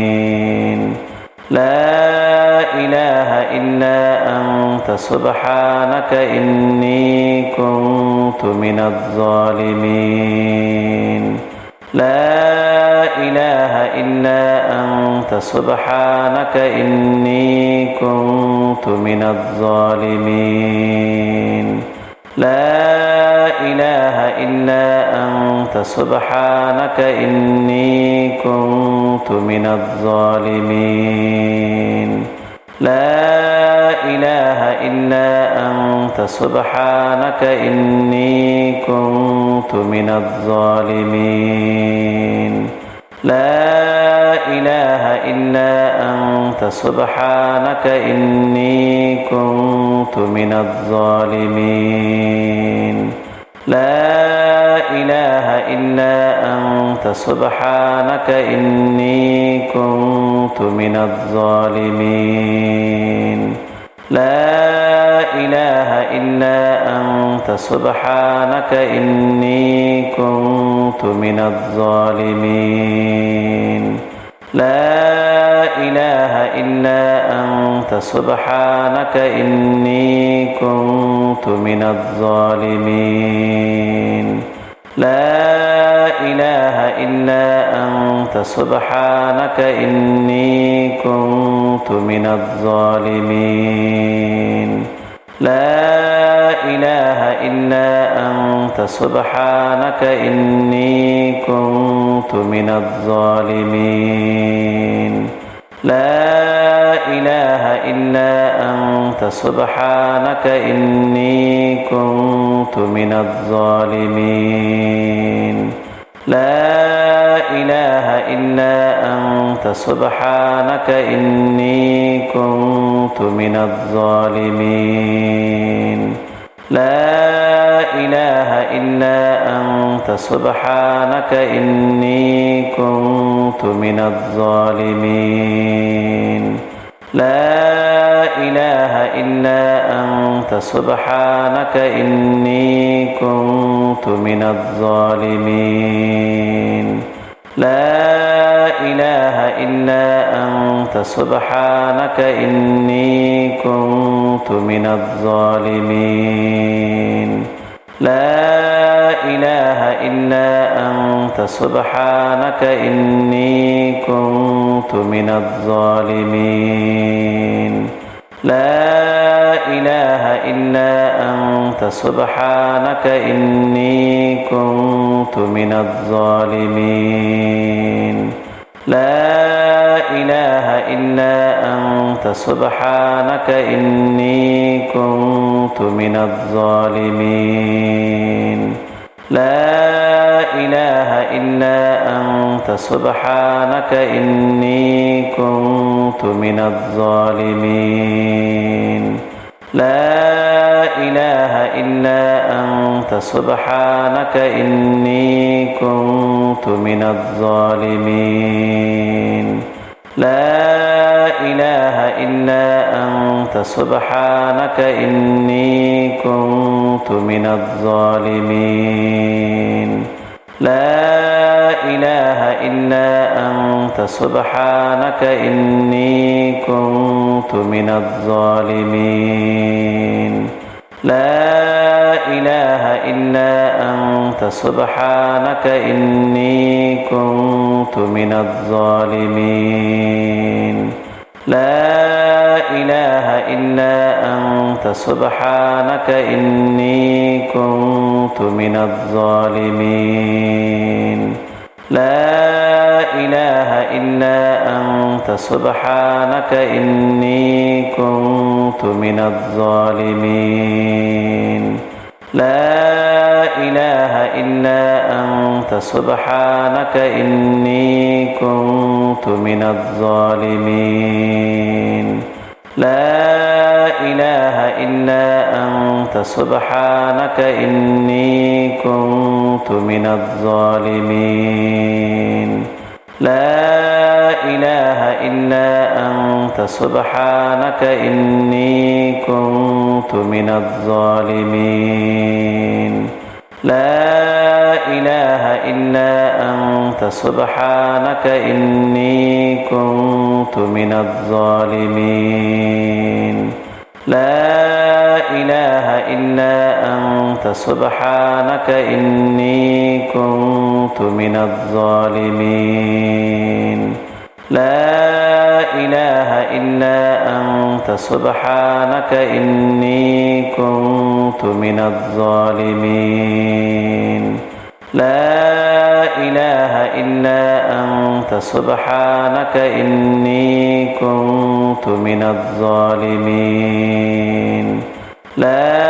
لا إله إلا أنت سبحانك إني كنت من الظالمين لا إله إلا أنت سبحانك إني كنت من الظالمين لا إله إلا أنت سبحانك إني كنت من الظالمين لا إله إلا أنت سبحانك إني كنت من الظالمين لا إله إلا أنت سبحانك إني كنت من الظالمين لا إله إلا أنت سبحانك إني كنت من الظالمين لا إله إلا أنت سبحانك إني كنت من الظالمين لا إله إلا أنت سبحانك إني كنت من الظالمين لا إله إلا أنت سبحانك إني كنت من الظالمين لا إله إلا أنت سبحانك إني كنت من الظالمين لا إله إلا أنت سبحانك إني كنت من الظالمين لا إله إلا أنت سبحانك إني كنت من الظالمين لا إله إلا أنت سبحانك إني كنت من الظالمين لا إله إلا أنت سبحانك إني كنت من الظالمين لا إله إلا أنت سبحانك إني كنت من الظالمين لا إله إلا أنت سبحانك إني كنت من الظالمين لا إله إلا أنت سبحانك إني كنت من الظالمين لا إله إلا أنت سبحانك إني كنت من الظالمين لا إله إلا أنت سبحانك إني كنت من الظالمين لا إله إلا أنت سبحانك إني كنت من الظالمين لا إله إلا أنت سبحانك إني كنت من الظالمين لا إله إلا أنت سبحانك إني كنت من الظالمين لا إله إلا أنت سبحانك إني كنت من الظالمين لا إله إلا أنت سبحانك إني كنت من الظالمين لا إله إلا أنت سبحانك إني كنت من الظالمين لا إله إلا أنت سبحانك إني كنت من الظالمين لا إله إلا أنت سبحانك إني كنت من الظالمين لا إله إلا أنت سبحانك إني كنت من الظالمين لا إله إلا أنت سبحانك إني كنت من الظالمين لا إله إلا أنت سبحانك إني كنت من الظالمين لا إله إلا أنت سبحانك إني كنت من الظالمين لا إله إلا أنت سبحانك إني كنت من الظالمين لا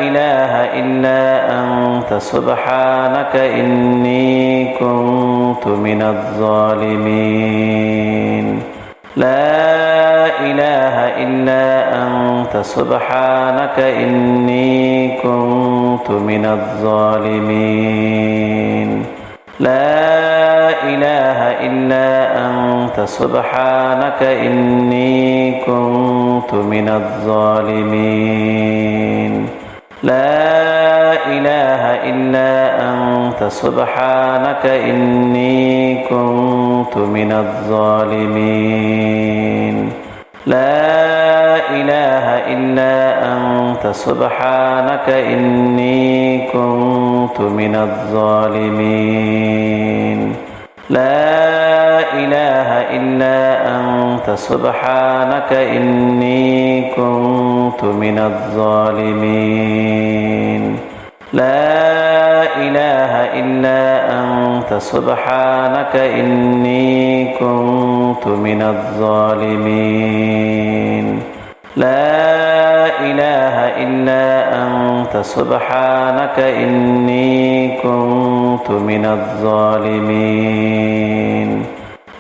إله إلا أنت سبحانك إني كنت من الظالمين لا إله إلا أنت سبحانك إني كنت من الظالمين لا إله إلا أنت سبحانك إني كنت من الظالمين لا إله إلا أنت سبحانك إني كنت من الظالمين لا إله إلا أنت سبحانك إني كنت من الظالمين لا إله إلا أنت سبحانك إني كنت من الظالمين لا إله إلا أنت سبحانك إني كنت من الظالمين لا إله إلا أنت سبحانك إني كنت من الظالمين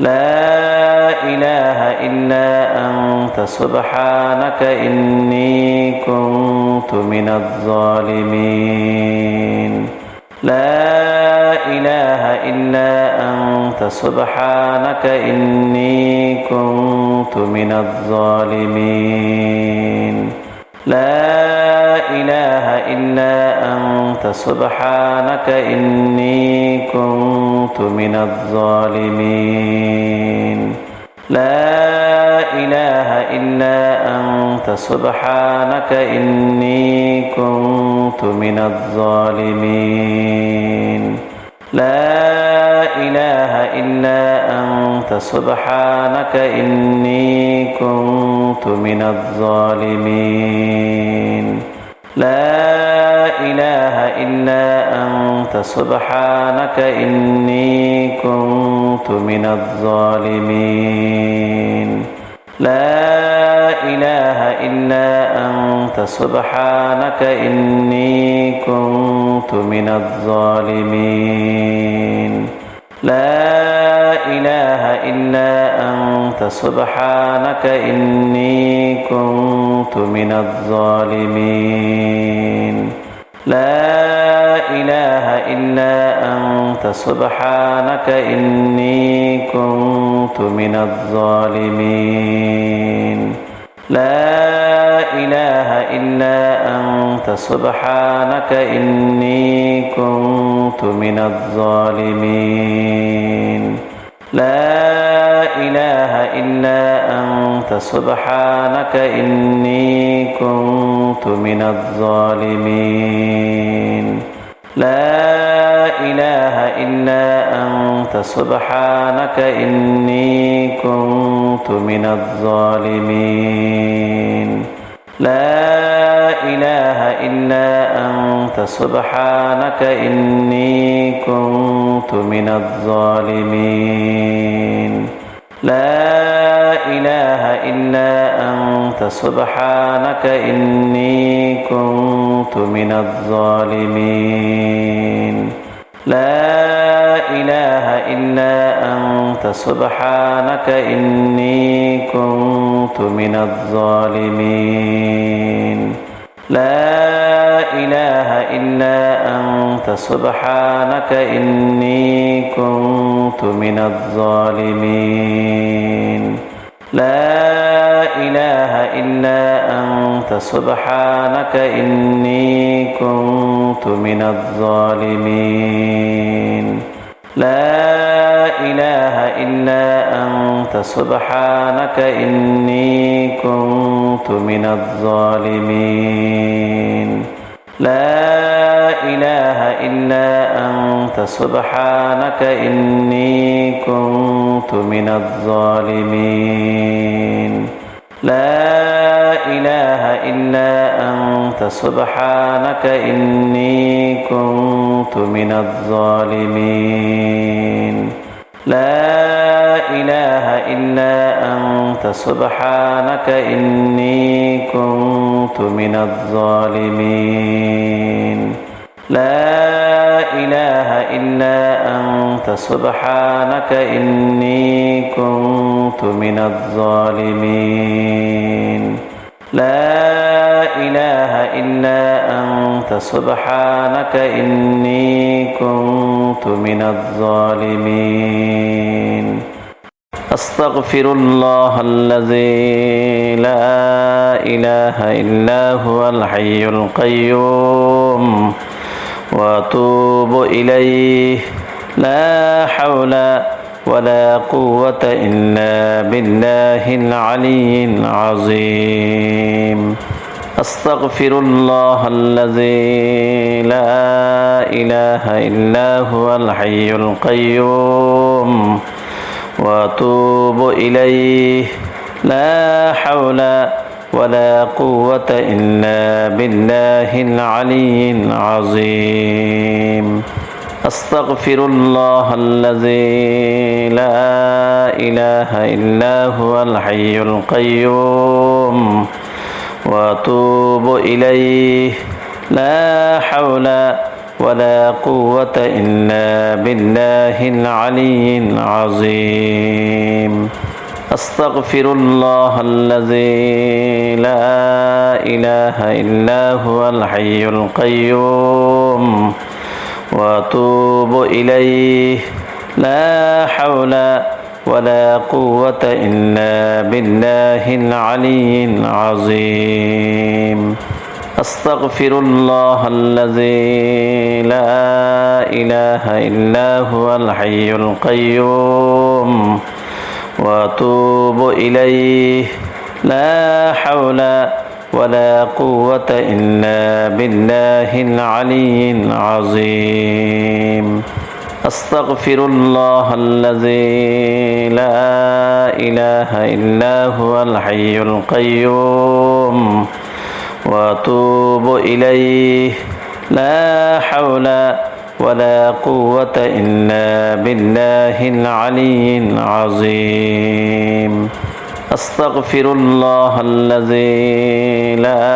لا إله إلا أنت سبحانك إني كنت من الظالمين لا إله إلا أنت سبحانك إني كنت من الظالمين لا إله إلا أنت سبحانك إني كنت من الظالمين لا إله إلا أنت سبحانك إني كنت من الظالمين لا إله إلا أنت سبحانك إني كنت من الظالمين لا إله إلا أنت سبحانك إني كنت من الظالمين لا إله إلا أنت سبحانك إني كنت من الظالمين لا إله إلا أنت سبحانك إني كنت من الظالمين لا إله إلا أنت سبحانك إني كنت من الظالمين لا إله إلا أنت سبحانك إني كنت من الظالمين لا إله إلا أنت سبحانك إني كنت من الظالمين لا إله إلا أنت سبحانك إني كنت من الظالمين لا إله إلا أنت سبحانك إني كنت من الظالمين لا إله إلا أنت سبحانك إني كنت من الظالمين لا إله إلا أنت سبحانك إني كنت من الظالمين لا إله إلا أنت سبحانك إني كنت من الظالمين لا إله إلا أنت سبحانك إني كنت من الظالمين لا إله إلا أنت سبحانك إني كنت من الظالمين لا إله إلا أنت أنت سبحانك إني كنت من الظالمين لا إله إلا أنت سبحانك إني كنت من الظالمين لا إله إلا أنت سبحانك إني كنت من الظالمين لا إله إلا أنت سبحانك إني كنت من الظالمين لا إله إلا أنت سبحانك إني كنت من الظالمين أستغفر الله الذي لا إله إلا هو الحي القيوم وأتوب إليه لا حول ولا قوة إلا بالله العلي العظيم أستغفر الله الذي لا إله إلا هو الحي القيوم وأتوب إليه لا حول ولا قوة إلا بالله العلي العظيم أستغفر الله الذي لا إله إلا هو الحي القيوم وأتوب إليه لا حول ولا قوة إلا بالله العلي العظيم أستغفر الله الذي لا إله إلا هو الحي القيوم وأتوب إليه لا حول ولا قوة إلا بالله العلي العظيم أستغفر الله الذي لا إله إلا هو الحي القيوم وأتوب إليه لا حول ولا قوة إلا بالله العلي العظيم أستغفر الله الذي لا إله إلا هو الحي القيوم وأتوب إليه لا حول ولا قوة إلا بالله العلي العظيم أستغفر الله الذي لا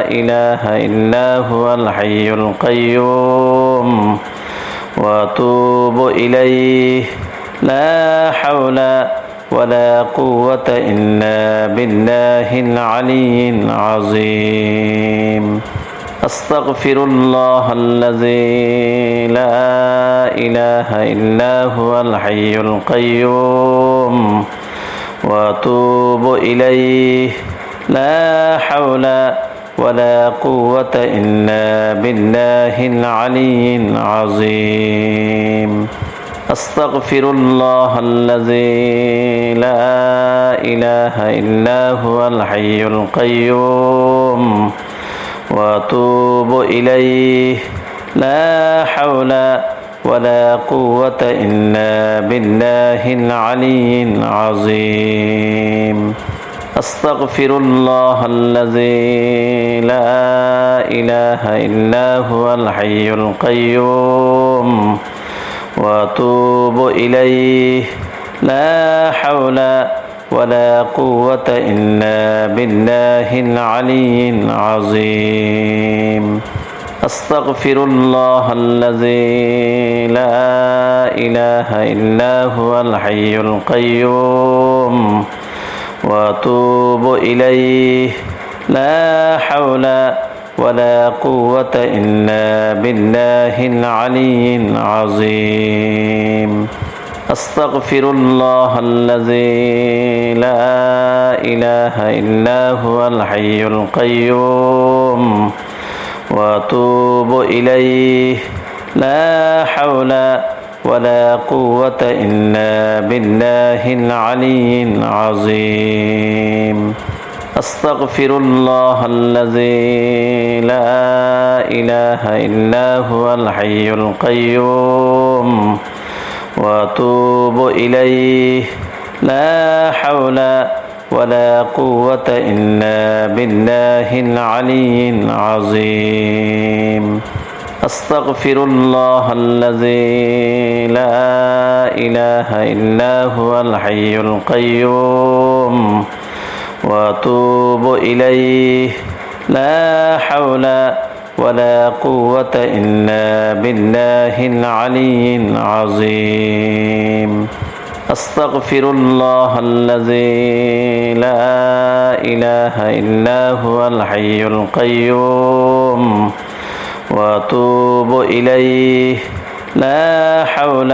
إله إلا هو الحي القيوم وأتوب إليه لا حول ولا قوة إلا بالله العلي العظيم أستغفر الله الذي لا إله إلا هو الحي القيوم وأتوب إليه لا حول ولا قوة إلا بالله العلي العظيم أستغفر الله الذي لا إله إلا هو الحي القيوم وأتوب إليه لا حول ولا قوة إلا بالله العلي العظيم أستغفر الله الذي لا إله إلا هو الحي القيوم وأتوب إليه لا حول ولا قوة إلا بالله العلي العظيم أستغفر الله الذي لا إله إلا هو الحي القيوم وأتوب إليه لا حول ولا قوة إلا بالله العلي العظيم أستغفر الله الذي لا إله إلا هو الحي القيوم وأتوب إليه لا حول ولا قوة إلا بالله العلي العظيم أستغفر الله الذي لا إله إلا هو الحي القيوم وأتوب إليه لا حول ولا قوة إلا بالله العلي العظيم أستغفر الله الذي لا إله إلا هو الحي القيوم وأتوب إليه لا حول ولا قوة إلا بالله العلي العظيم أستغفر الله الذي لا إله إلا هو الحي القيوم وأتوب إليه لا حول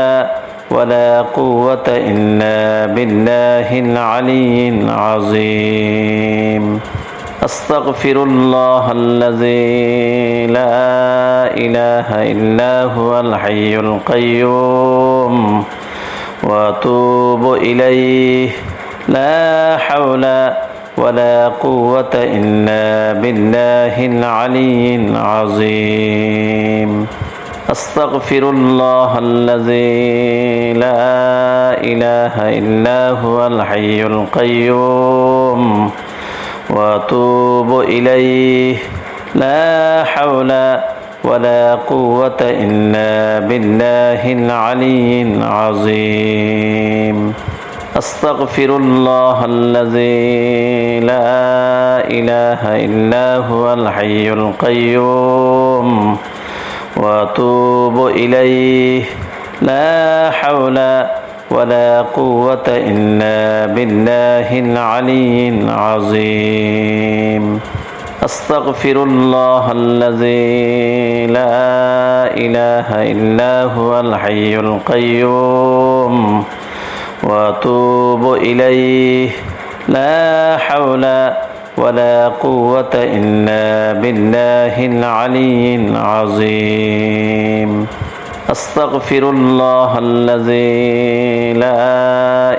ولا قوة إلا بالله العلي العظيم أستغفر الله الذي لا إله إلا هو الحي القيوم وأتوب إليه لا حول ولا قوة إلا بالله العلي العظيم أستغفر الله الذي لا إله إلا هو الحي القيوم وأتوب إليه لا حول ولا قوة إلا بالله العلي العظيم أستغفر الله الذي لا إله إلا هو الحي القيوم وأتوب إليه لا حول ولا قوة إلا بالله العلي العظيم أستغفر الله الذي لا إله إلا هو الحي القيوم وأتوب إليه لا حول ولا قوة إلا بالله العلي العظيم أستغفر الله الذي لا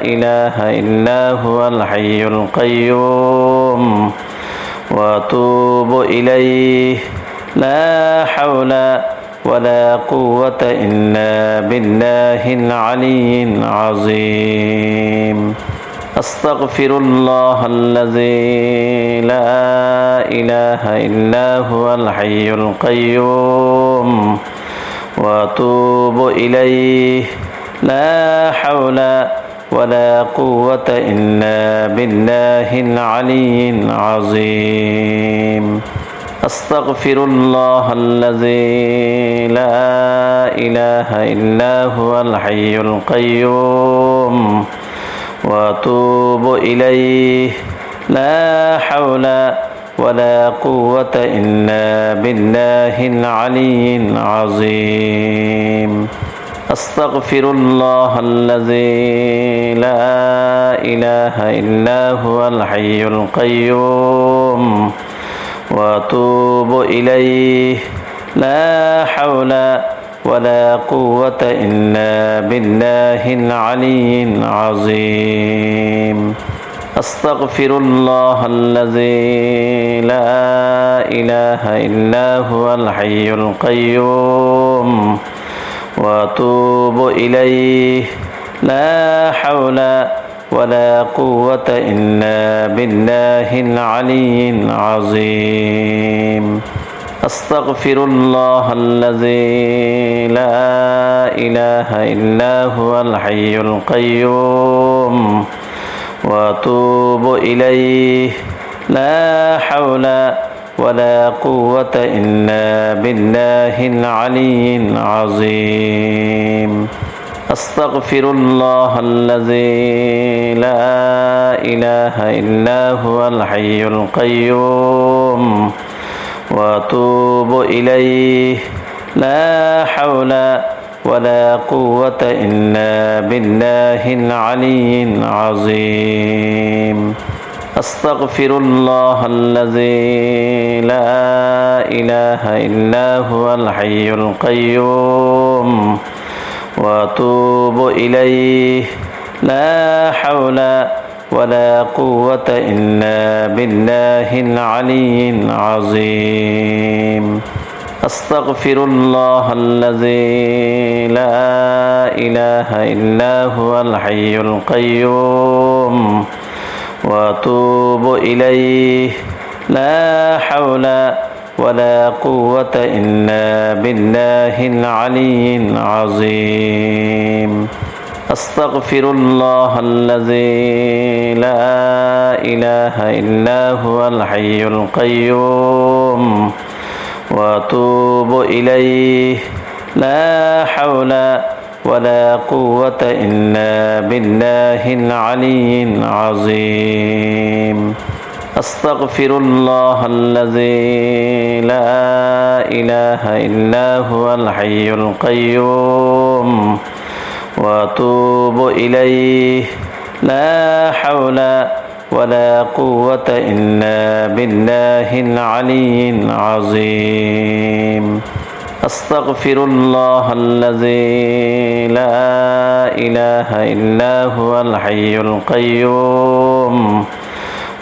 إله إلا هو الحي القيوم وأتوب إليه لا حول ولا قوة إلا بالله العلي العظيم أستغفر الله الذي لا إله إلا هو الحي القيوم وأتوب إليه لا حول ولا قوة إلا بالله العلي العظيم أستغفر الله الذي لا إله إلا هو الحي القيوم وأتوب إليه لا حول ولا قوة إلا بالله العلي العظيم أستغفر الله الذي لا إله إلا هو الحي القيوم وأتوب إليه لا حول ولا قوة إلا بالله العلي العظيم أستغفر الله الذي لا إله إلا هو الحي القيوم وأتوب إليه لا حول ولا قوة إلا بالله العلي العظيم أستغفر الله الذي لا إله إلا هو الحي القيوم وأتوب إليه لا حول ولا قوة إلا بالله العلي العظيم أستغفر الله الذي لا إله إلا هو الحي القيوم وأتوب إليه لا حول ولا قوة إلا بالله العلي العظيم أستغفر الله الذي لا إله إلا هو الحي القيوم وأتوب إليه لا حول ولا قوة إلا بالله العلي العظيم أستغفر الله الذي لا إله إلا هو الحي القيوم وأتوب إليه لا حول ولا قوة إلا بالله العلي العظيم أستغفر الله الذي لا إله إلا هو الحي القيوم وأتوب إليه لا حول ولا قوة إلا بالله العلي العظيم أستغفر الله الذي لا إله إلا هو الحي القيوم وأتوب إليه لا حول ولا قوة إلا بالله العلي العظيم أستغفر الله الذي لا إله إلا هو الحي القيوم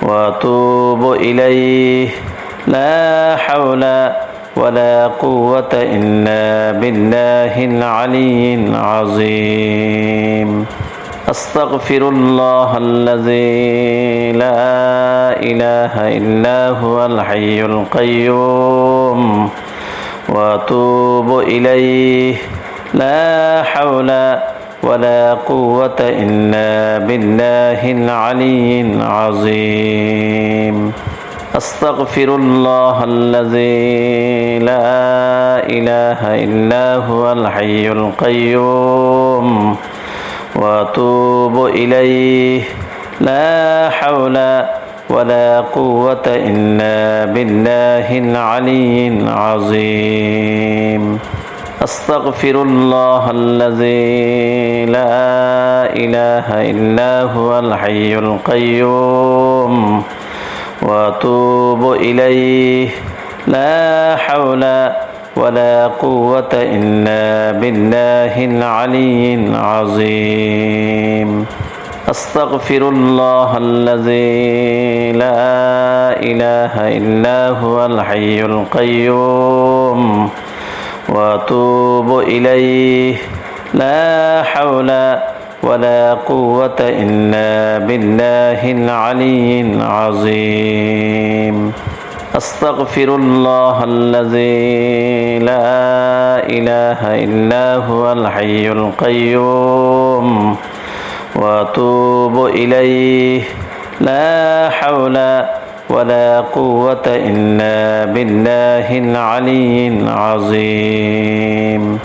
وأتوب إليه لا حول ولا قوة إلا بالله العلي العظيم أستغفر الله الذي لا إله إلا هو الحي القيوم وأتوب إليه لا حول ولا قوة إلا بالله العلي العظيم أستغفر الله الذي لا إله إلا هو الحي القيوم وأتوب إليه لا حول ولا قوة إلا بالله العلي العظيم أستغفر الله الذي لا إله إلا هو الحي القيوم وأتوب إليه لا حول ولا قوة إلا بالله العلي العظيم أستغفر الله الذي لا إله إلا هو الحي القيوم وأتوب إليه لا حول ولا قوة إلا بالله العلي العظيم أستغفر الله الذي لا إله إلا هو الحي القيوم وأتوب إليه لا حول ولا قوة إلا بالله العلي العظيم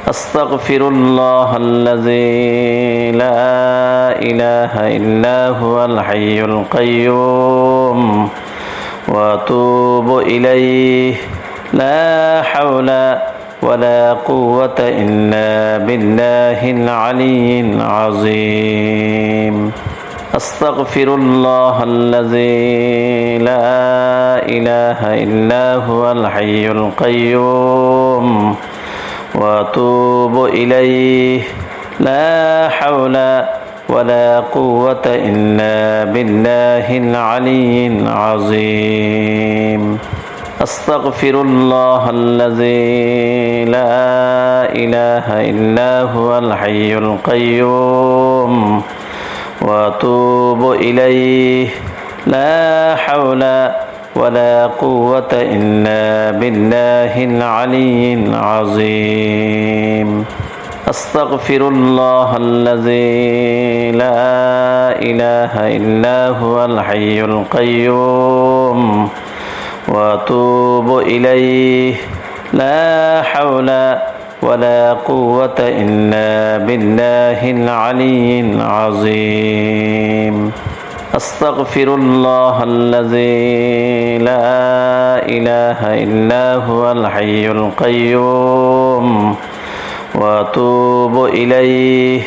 أستغفر الله الذي لا إله إلا هو الحي القيوم وأتوب إليه لا حول ولا قوة إلا بالله العلي العظيم أستغفر الله الذي لا إله إلا هو الحي القيوم وأتوب إليه لا حول ولا قوة إلا بالله العلي العظيم أستغفر الله الذي لا إله إلا هو الحي القيوم وأتوب إليه لا حول ولا قوة إلا بالله العلي العظيم أستغفر الله الذي لا إله إلا هو الحي القيوم وأتوب إليه لا حول ولا قوة إلا بالله العلي العظيم أستغفر الله الذي لا إله إلا هو الحي القيوم وأتوب إليه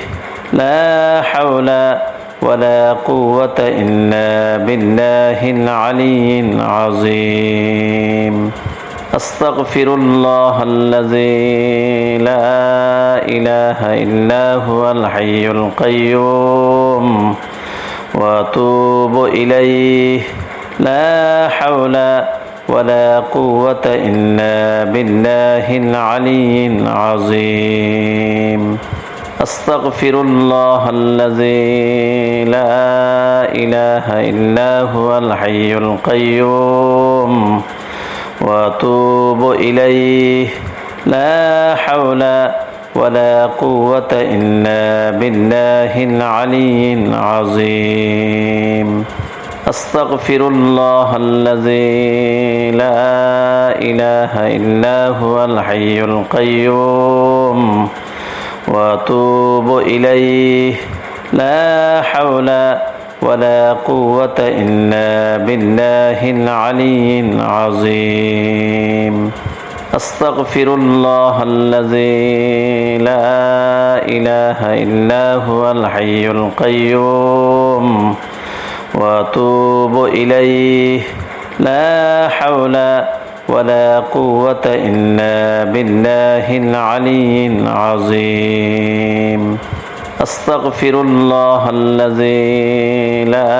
لا حول ولا قوة إلا بالله العلي العظيم أستغفر الله الذي لا إله إلا هو الحي القيوم وأتوب إليه لا حول ولا قوة إلا بالله العلي العظيم أستغفر الله الذي لا إله إلا هو الحي القيوم وأتوب إليه لا حول ولا قوة إلا بالله العلي العظيم أستغفر الله الذي لا إله إلا هو الحي القيوم وأتوب إليه لا حول ولا قوة إلا بالله العلي العظيم أستغفر الله الذي لا إله إلا هو الحي القيوم وأتوب إليه لا حول ولا قوة إلا بالله العلي العظيم أستغفر الله الذي لا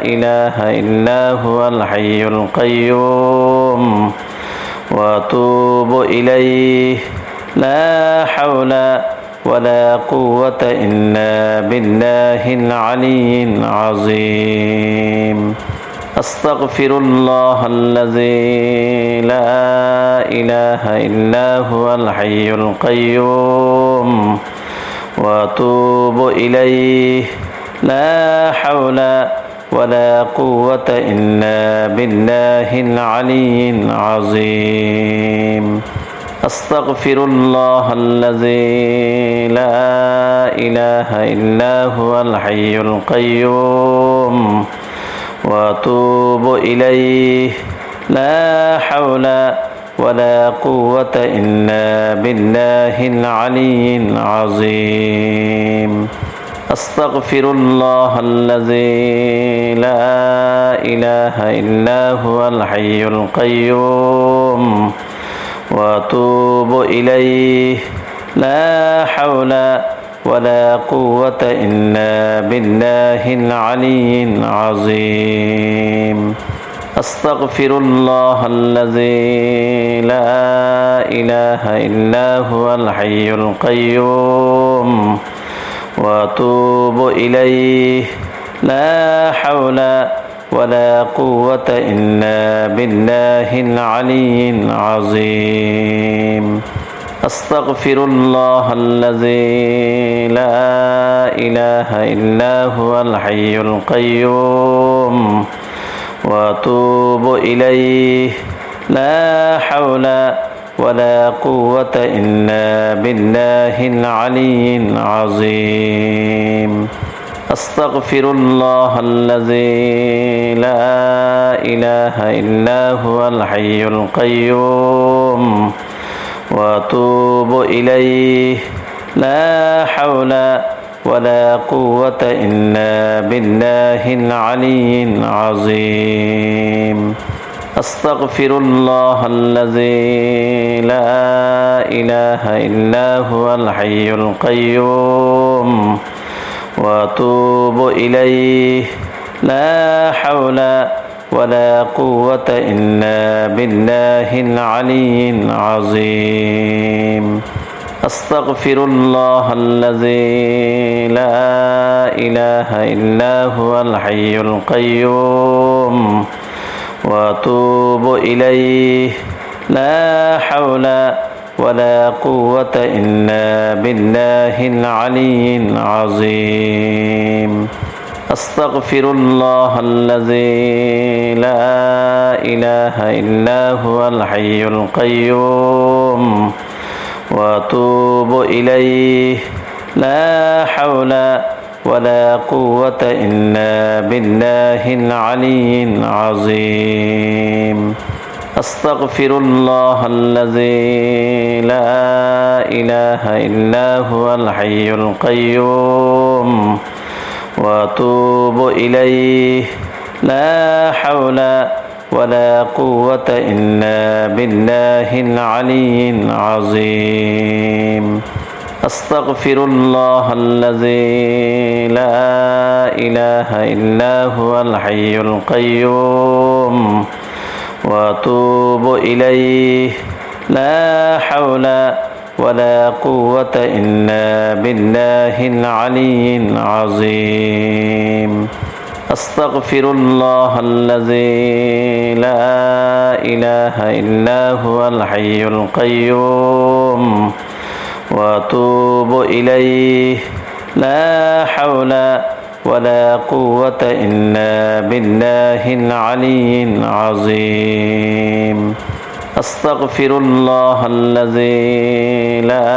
إله إلا هو الحي القيوم وأتوب إليه لا حول ولا قوة إلا بالله العلي العظيم أستغفر الله الذي لا إله إلا هو الحي القيوم وأتوب إليه لا حول ولا قوة إلا بالله العلي العظيم أستغفر الله الذي لا إله إلا هو الحي القيوم وأتوب إليه لا حول ولا قوة إلا بالله العلي العظيم أستغفر الله الذي لا إله إلا هو الحي القيوم وأتوب إليه لا حول ولا قوة إلا بالله العلي العظيم أستغفر الله الذي لا إله إلا هو الحي القيوم وأتوب إليه لا حول ولا قوة إلا بالله العلي العظيم أستغفر الله الذي لا إله إلا هو الحي القيوم وأتوب إليه لا حول ولا قوة إلا بالله العلي العظيم أستغفر الله الذي لا إله إلا هو الحي القيوم وأتوب إليه لا حول ولا قوة إلا بالله العلي العظيم أستغفر الله الذي لا إله إلا هو الحي القيوم وأتوب إليه لا حول ولا قوة إلا بالله العلي العظيم أستغفر الله الذي لا إله إلا هو الحي القيوم وأتوب إليه لا حول ولا قوة إلا بالله العلي العظيم أستغفر الله الذي لا إله إلا هو الحي القيوم وأتوب إليه لا حول ولا قوة إلا بالله العلي العظيم أستغفر الله الذي لا إله إلا هو الحي القيوم وأتوب إليه لا حول ولا قوة إلا بالله العلي العظيم أستغفر الله الذي لا إله إلا هو الحي القيوم وأتوب إليه لا حول ولا قوة إلا بالله العلي العظيم أستغفر الله الذي لا إله إلا هو الحي القيوم وأتوب إليه لا حول ولا قوة إلا بالله العلي العظيم أستغفر الله الذي لا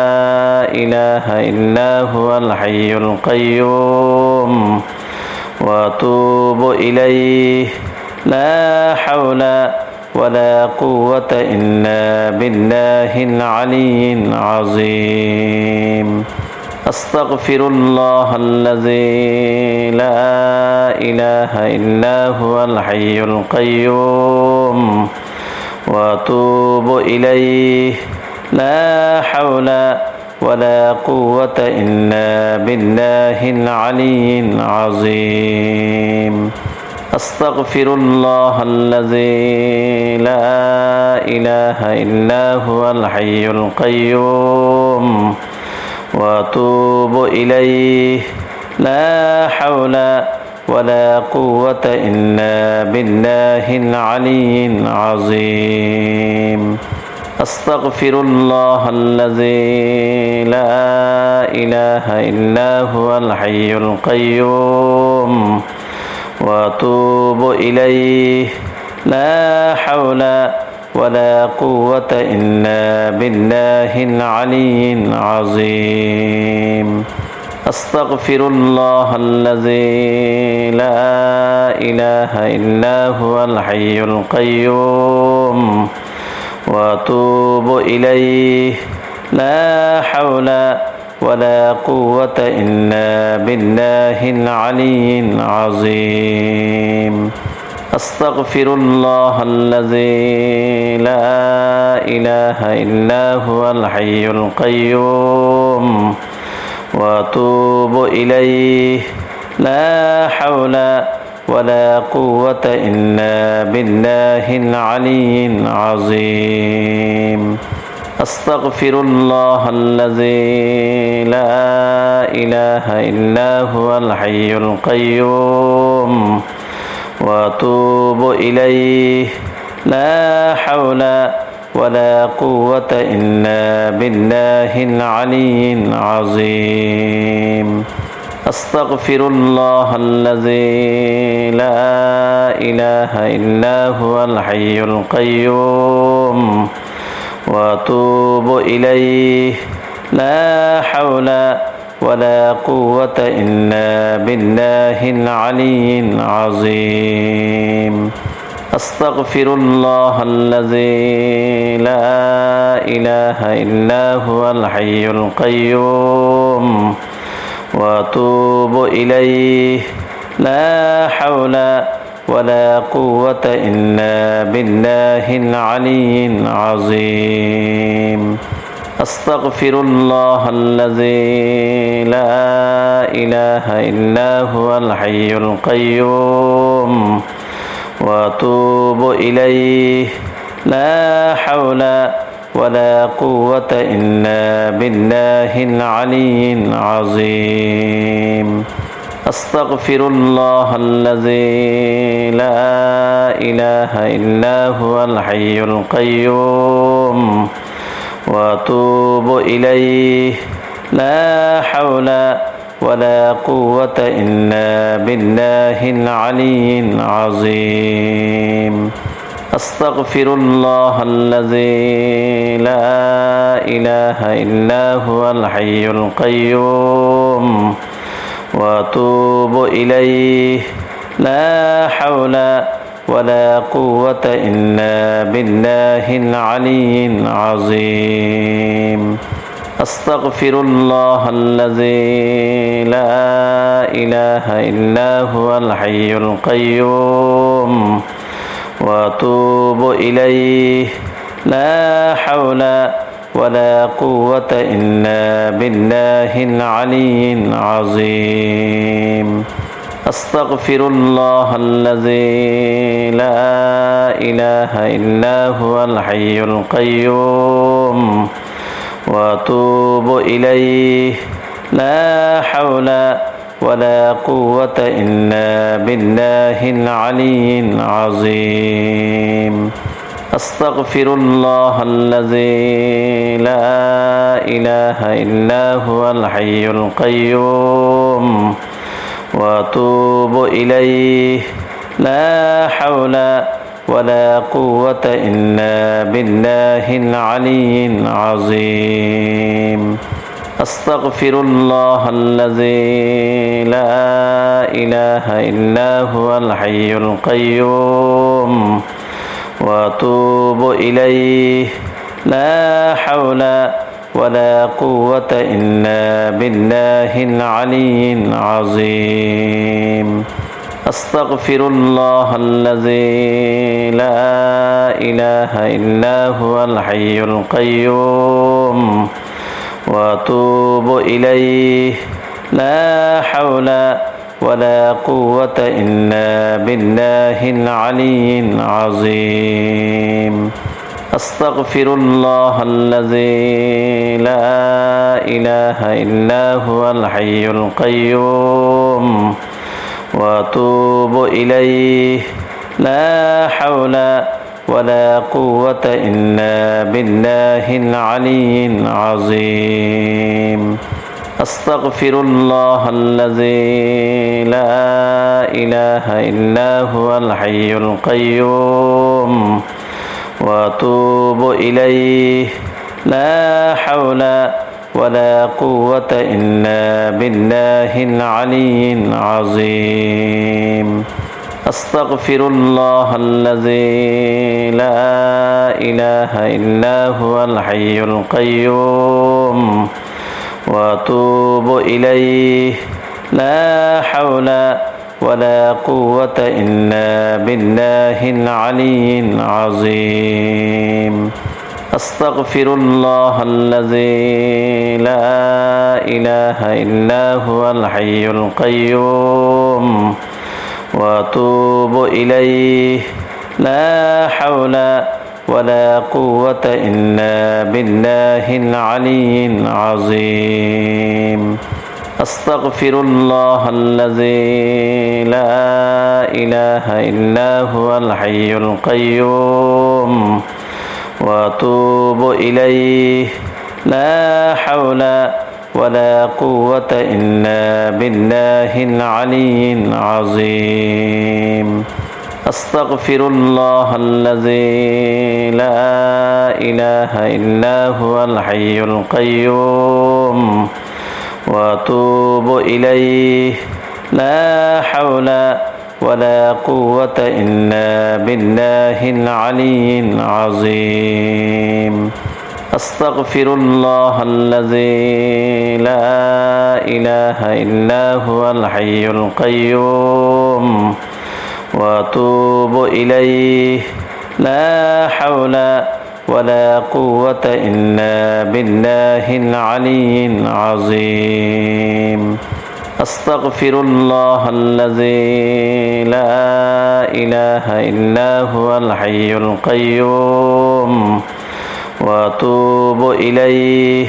إله إلا هو الحي القيوم وأتوب إليه لا حول ولا قوة إلا بالله العلي العظيم أستغفر الله الذي لا إله إلا هو الحي القيوم وأتوب إليه لا حول ولا قوة إلا بالله العلي العظيم أستغفر الله الذي لا إله إلا هو الحي القيوم وأتوب إليه لا حول ولا قوة إلا بالله العلي العظيم أستغفر الله الذي لا إله إلا هو الحي القيوم وأتوب إليه لا حول ولا قوة إلا بالله العلي العظيم أستغفر الله الذي لا إله إلا هو الحي القيوم وأتوب إليه لا حول ولا قوة إلا بالله العلي العظيم أستغفر الله الذي لا إله إلا هو الحي القيوم وأتوب إليه لا حول ولا قوة إلا بالله العلي العظيم أستغفر الله الذي لا إله إلا هو الحي القيوم وأتوب إليه لا حول ولا قوة إلا بالله العلي العظيم أستغفر الله الذي لا إله إلا هو الحي القيوم وأتوب إليه لا حول ولا قوة إلا بالله العلي العظيم أستغفر الله الذي لا إله إلا هو الحي القيوم وأتوب إليه لا حول ولا قوة إلا بالله العلي العظيم أستغفر الله الذي لا إله إلا هو الحي القيوم وأتوب إليه لا حول ولا قوة إلا بالله العلي العظيم أستغفر الله الذي لا إله إلا هو الحي القيوم وأتوب إليه لا حول ولا قوة إلا بالله العلي العظيم أستغفر الله الذي لا إله إلا هو الحي القيوم وأتوب إليه لا حول ولا قوة إلا بالله العلي العظيم أستغفر الله الذي لا إله إلا هو الحي القيوم وأتوب إليه لا حول ولا قوة إلا بالله العلي العظيم أستغفر الله الذي لا إله إلا هو الحي القيوم وأتوب إليه لا حول ولا قوة إلا بالله العلي العظيم أستغفر الله الذي لا إله إلا هو الحي القيوم وأتوب إليه لا حول ولا قوة إلا بالله العلي العظيم أستغفر الله الذي لا إله إلا هو الحي القيوم وأتوب إليه لا حول ولا قوة إلا بالله العلي العظيم أستغفر الله الذي لا إله إلا هو الحي القيوم وأتوب إليه لا حول ولا قوة إلا بالله العلي العظيم أستغفر الله الذي لا إله إلا هو الحي القيوم وأتوب إليه لا حول ولا قوة إلا بالله العلي العظيم أستغفر الله الذي لا إله إلا هو الحي القيوم وأتوب إليه لا حول ولا قوة إلا بالله العلي العظيم أستغفر الله الذي لا إله إلا هو الحي القيوم وأتوب إليه لا حول ولا قوة إلا بالله العلي العظيم أستغفر الله الذي لا إله إلا هو الحي القيوم وأتوب إليه لا حول ولا قوة إلا بالله العلي العظيم أستغفر الله الذي لا إله إلا هو الحي القيوم وأتوب إليه لا حول ولا قوة إلا بالله العلي العظيم أستغفر الله الذي لا إله إلا هو الحي القيوم وأتوب إليه لا حول ولا قوة إلا بالله العلي العظيم أستغفر الله الذي لا إله إلا هو الحي القيوم وأتوب إليه لا حول ولا قوة إلا بالله العلي العظيم أستغفر الله الذي لا إله إلا هو الحي القيوم وأتوب إليه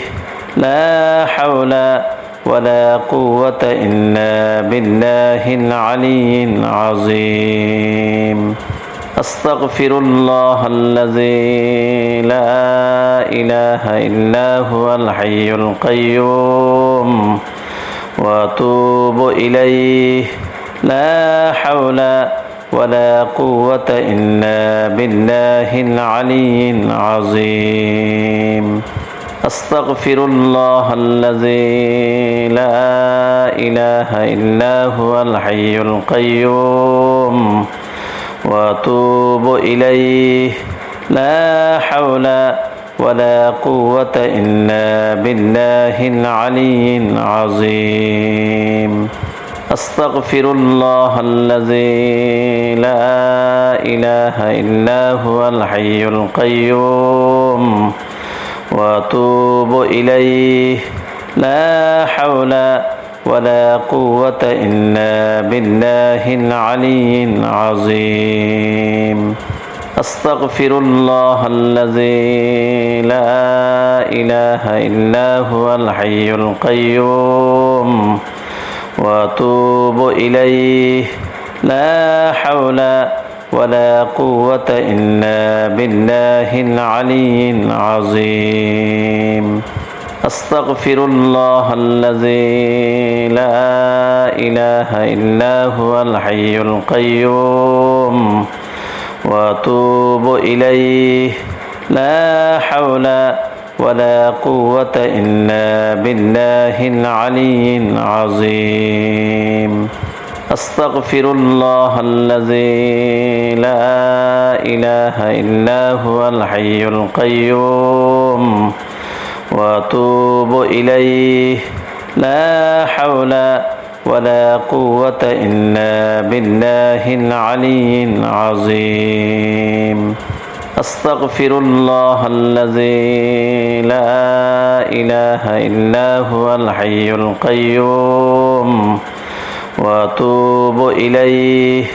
لا حول ولا قوة إلا بالله العلي العظيم أستغفر الله الذي لا إله إلا هو الحي القيوم وأتوب إليه لا حول ولا قوة إلا بالله العلي العظيم أستغفر الله الذي لا إله إلا هو الحي القيوم وأتوب إليه لا حول ولا قوة إلا بالله العلي العظيم أستغفر الله الذي لا إله إلا هو الحي القيوم وأتوب إليه لا حول ولا قوة إلا بالله العلي العظيم أستغفر الله الذي لا إله إلا هو الحي القيوم وأتوب إليه لا حول ولا قوة إلا بالله العلي العظيم أستغفر الله الذي لا إله إلا هو الحي القيوم وأتوب إليه لا حول ولا قوة إلا بالله العلي العظيم أستغفر الله الذي لا إله إلا هو الحي القيوم وأتوب إليه لا حول ولا قوة إلا بالله العلي العظيم أستغفر الله الذي لا إله إلا هو الحي القيوم وأتوب إليه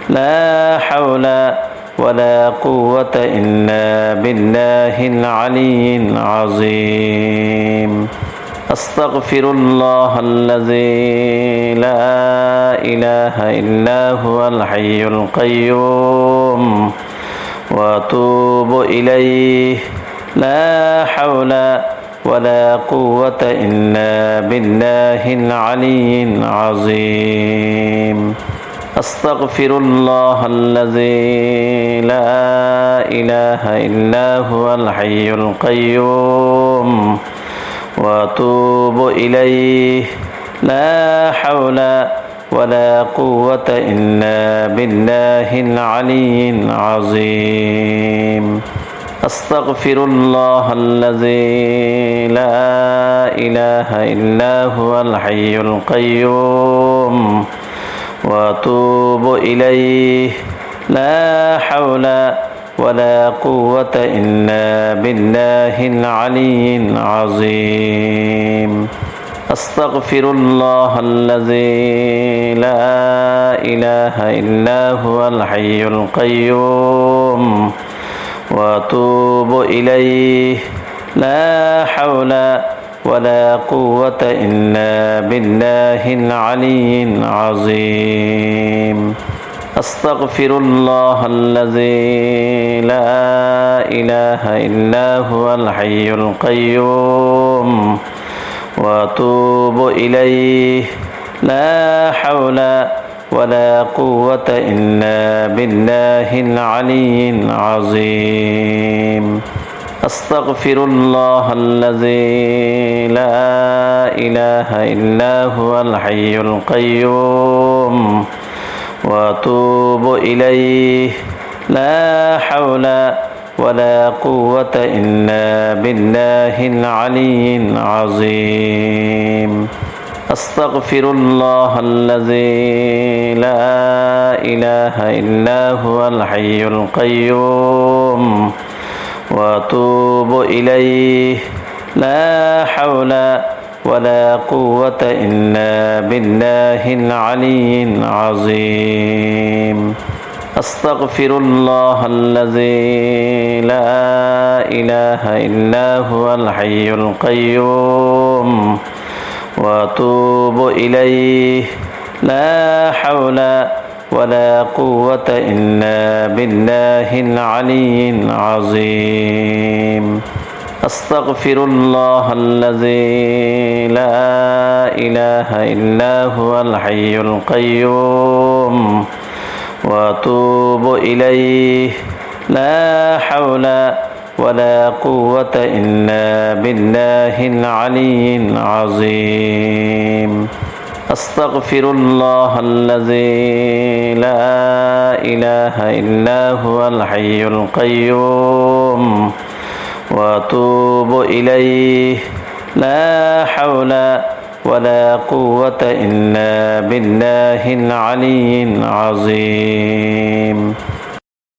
لا حول ولا قوة إلا بالله العلي العظيم أستغفر الله الذي لا إله إلا هو الحي القيوم وأتوب إليه لا حول ولا قوة إلا بالله العلي العظيم أستغفر الله الذي لا إله إلا هو الحي القيوم وأتوب إليه لا حول ولا قوة إلا بالله العلي العظيم أستغفر الله الذي لا إله إلا هو الحي القيوم وأتوب إليه لا حول ولا قوة إلا بالله العلي العظيم أستغفر الله الذي لا إله إلا هو الحي القيوم وأتوب إليه لا حول ولا قوة إلا بالله العلي العظيم أستغفر الله الذي لا إله إلا هو الحي القيوم وأتوب إليه لا حول ولا قوة إلا بالله العلي العظيم أستغفر الله الذي لا إله إلا هو الحي القيوم وأتوب إليه لا حول ولا قوة إلا بالله العلي العظيم أستغفر الله الذي لا إله إلا هو الحي القيوم وأتوب إليه لا حول ولا قوة إلا بالله العلي العظيم أستغفر الله الذي لا إله إلا هو الحي القيوم وأتوب إليه لا حول ولا قوة إلا بالله العلي العظيم أستغفر الله الذي لا إله إلا هو الحي القيوم وأتوب إليه لا حول ولا قوة إلا بالله العلي العظيم أستغفر الله الذي لا إله إلا هو الحي القيوم وأتوب إليه لا حول ولا قوة إلا بالله العلي العظيم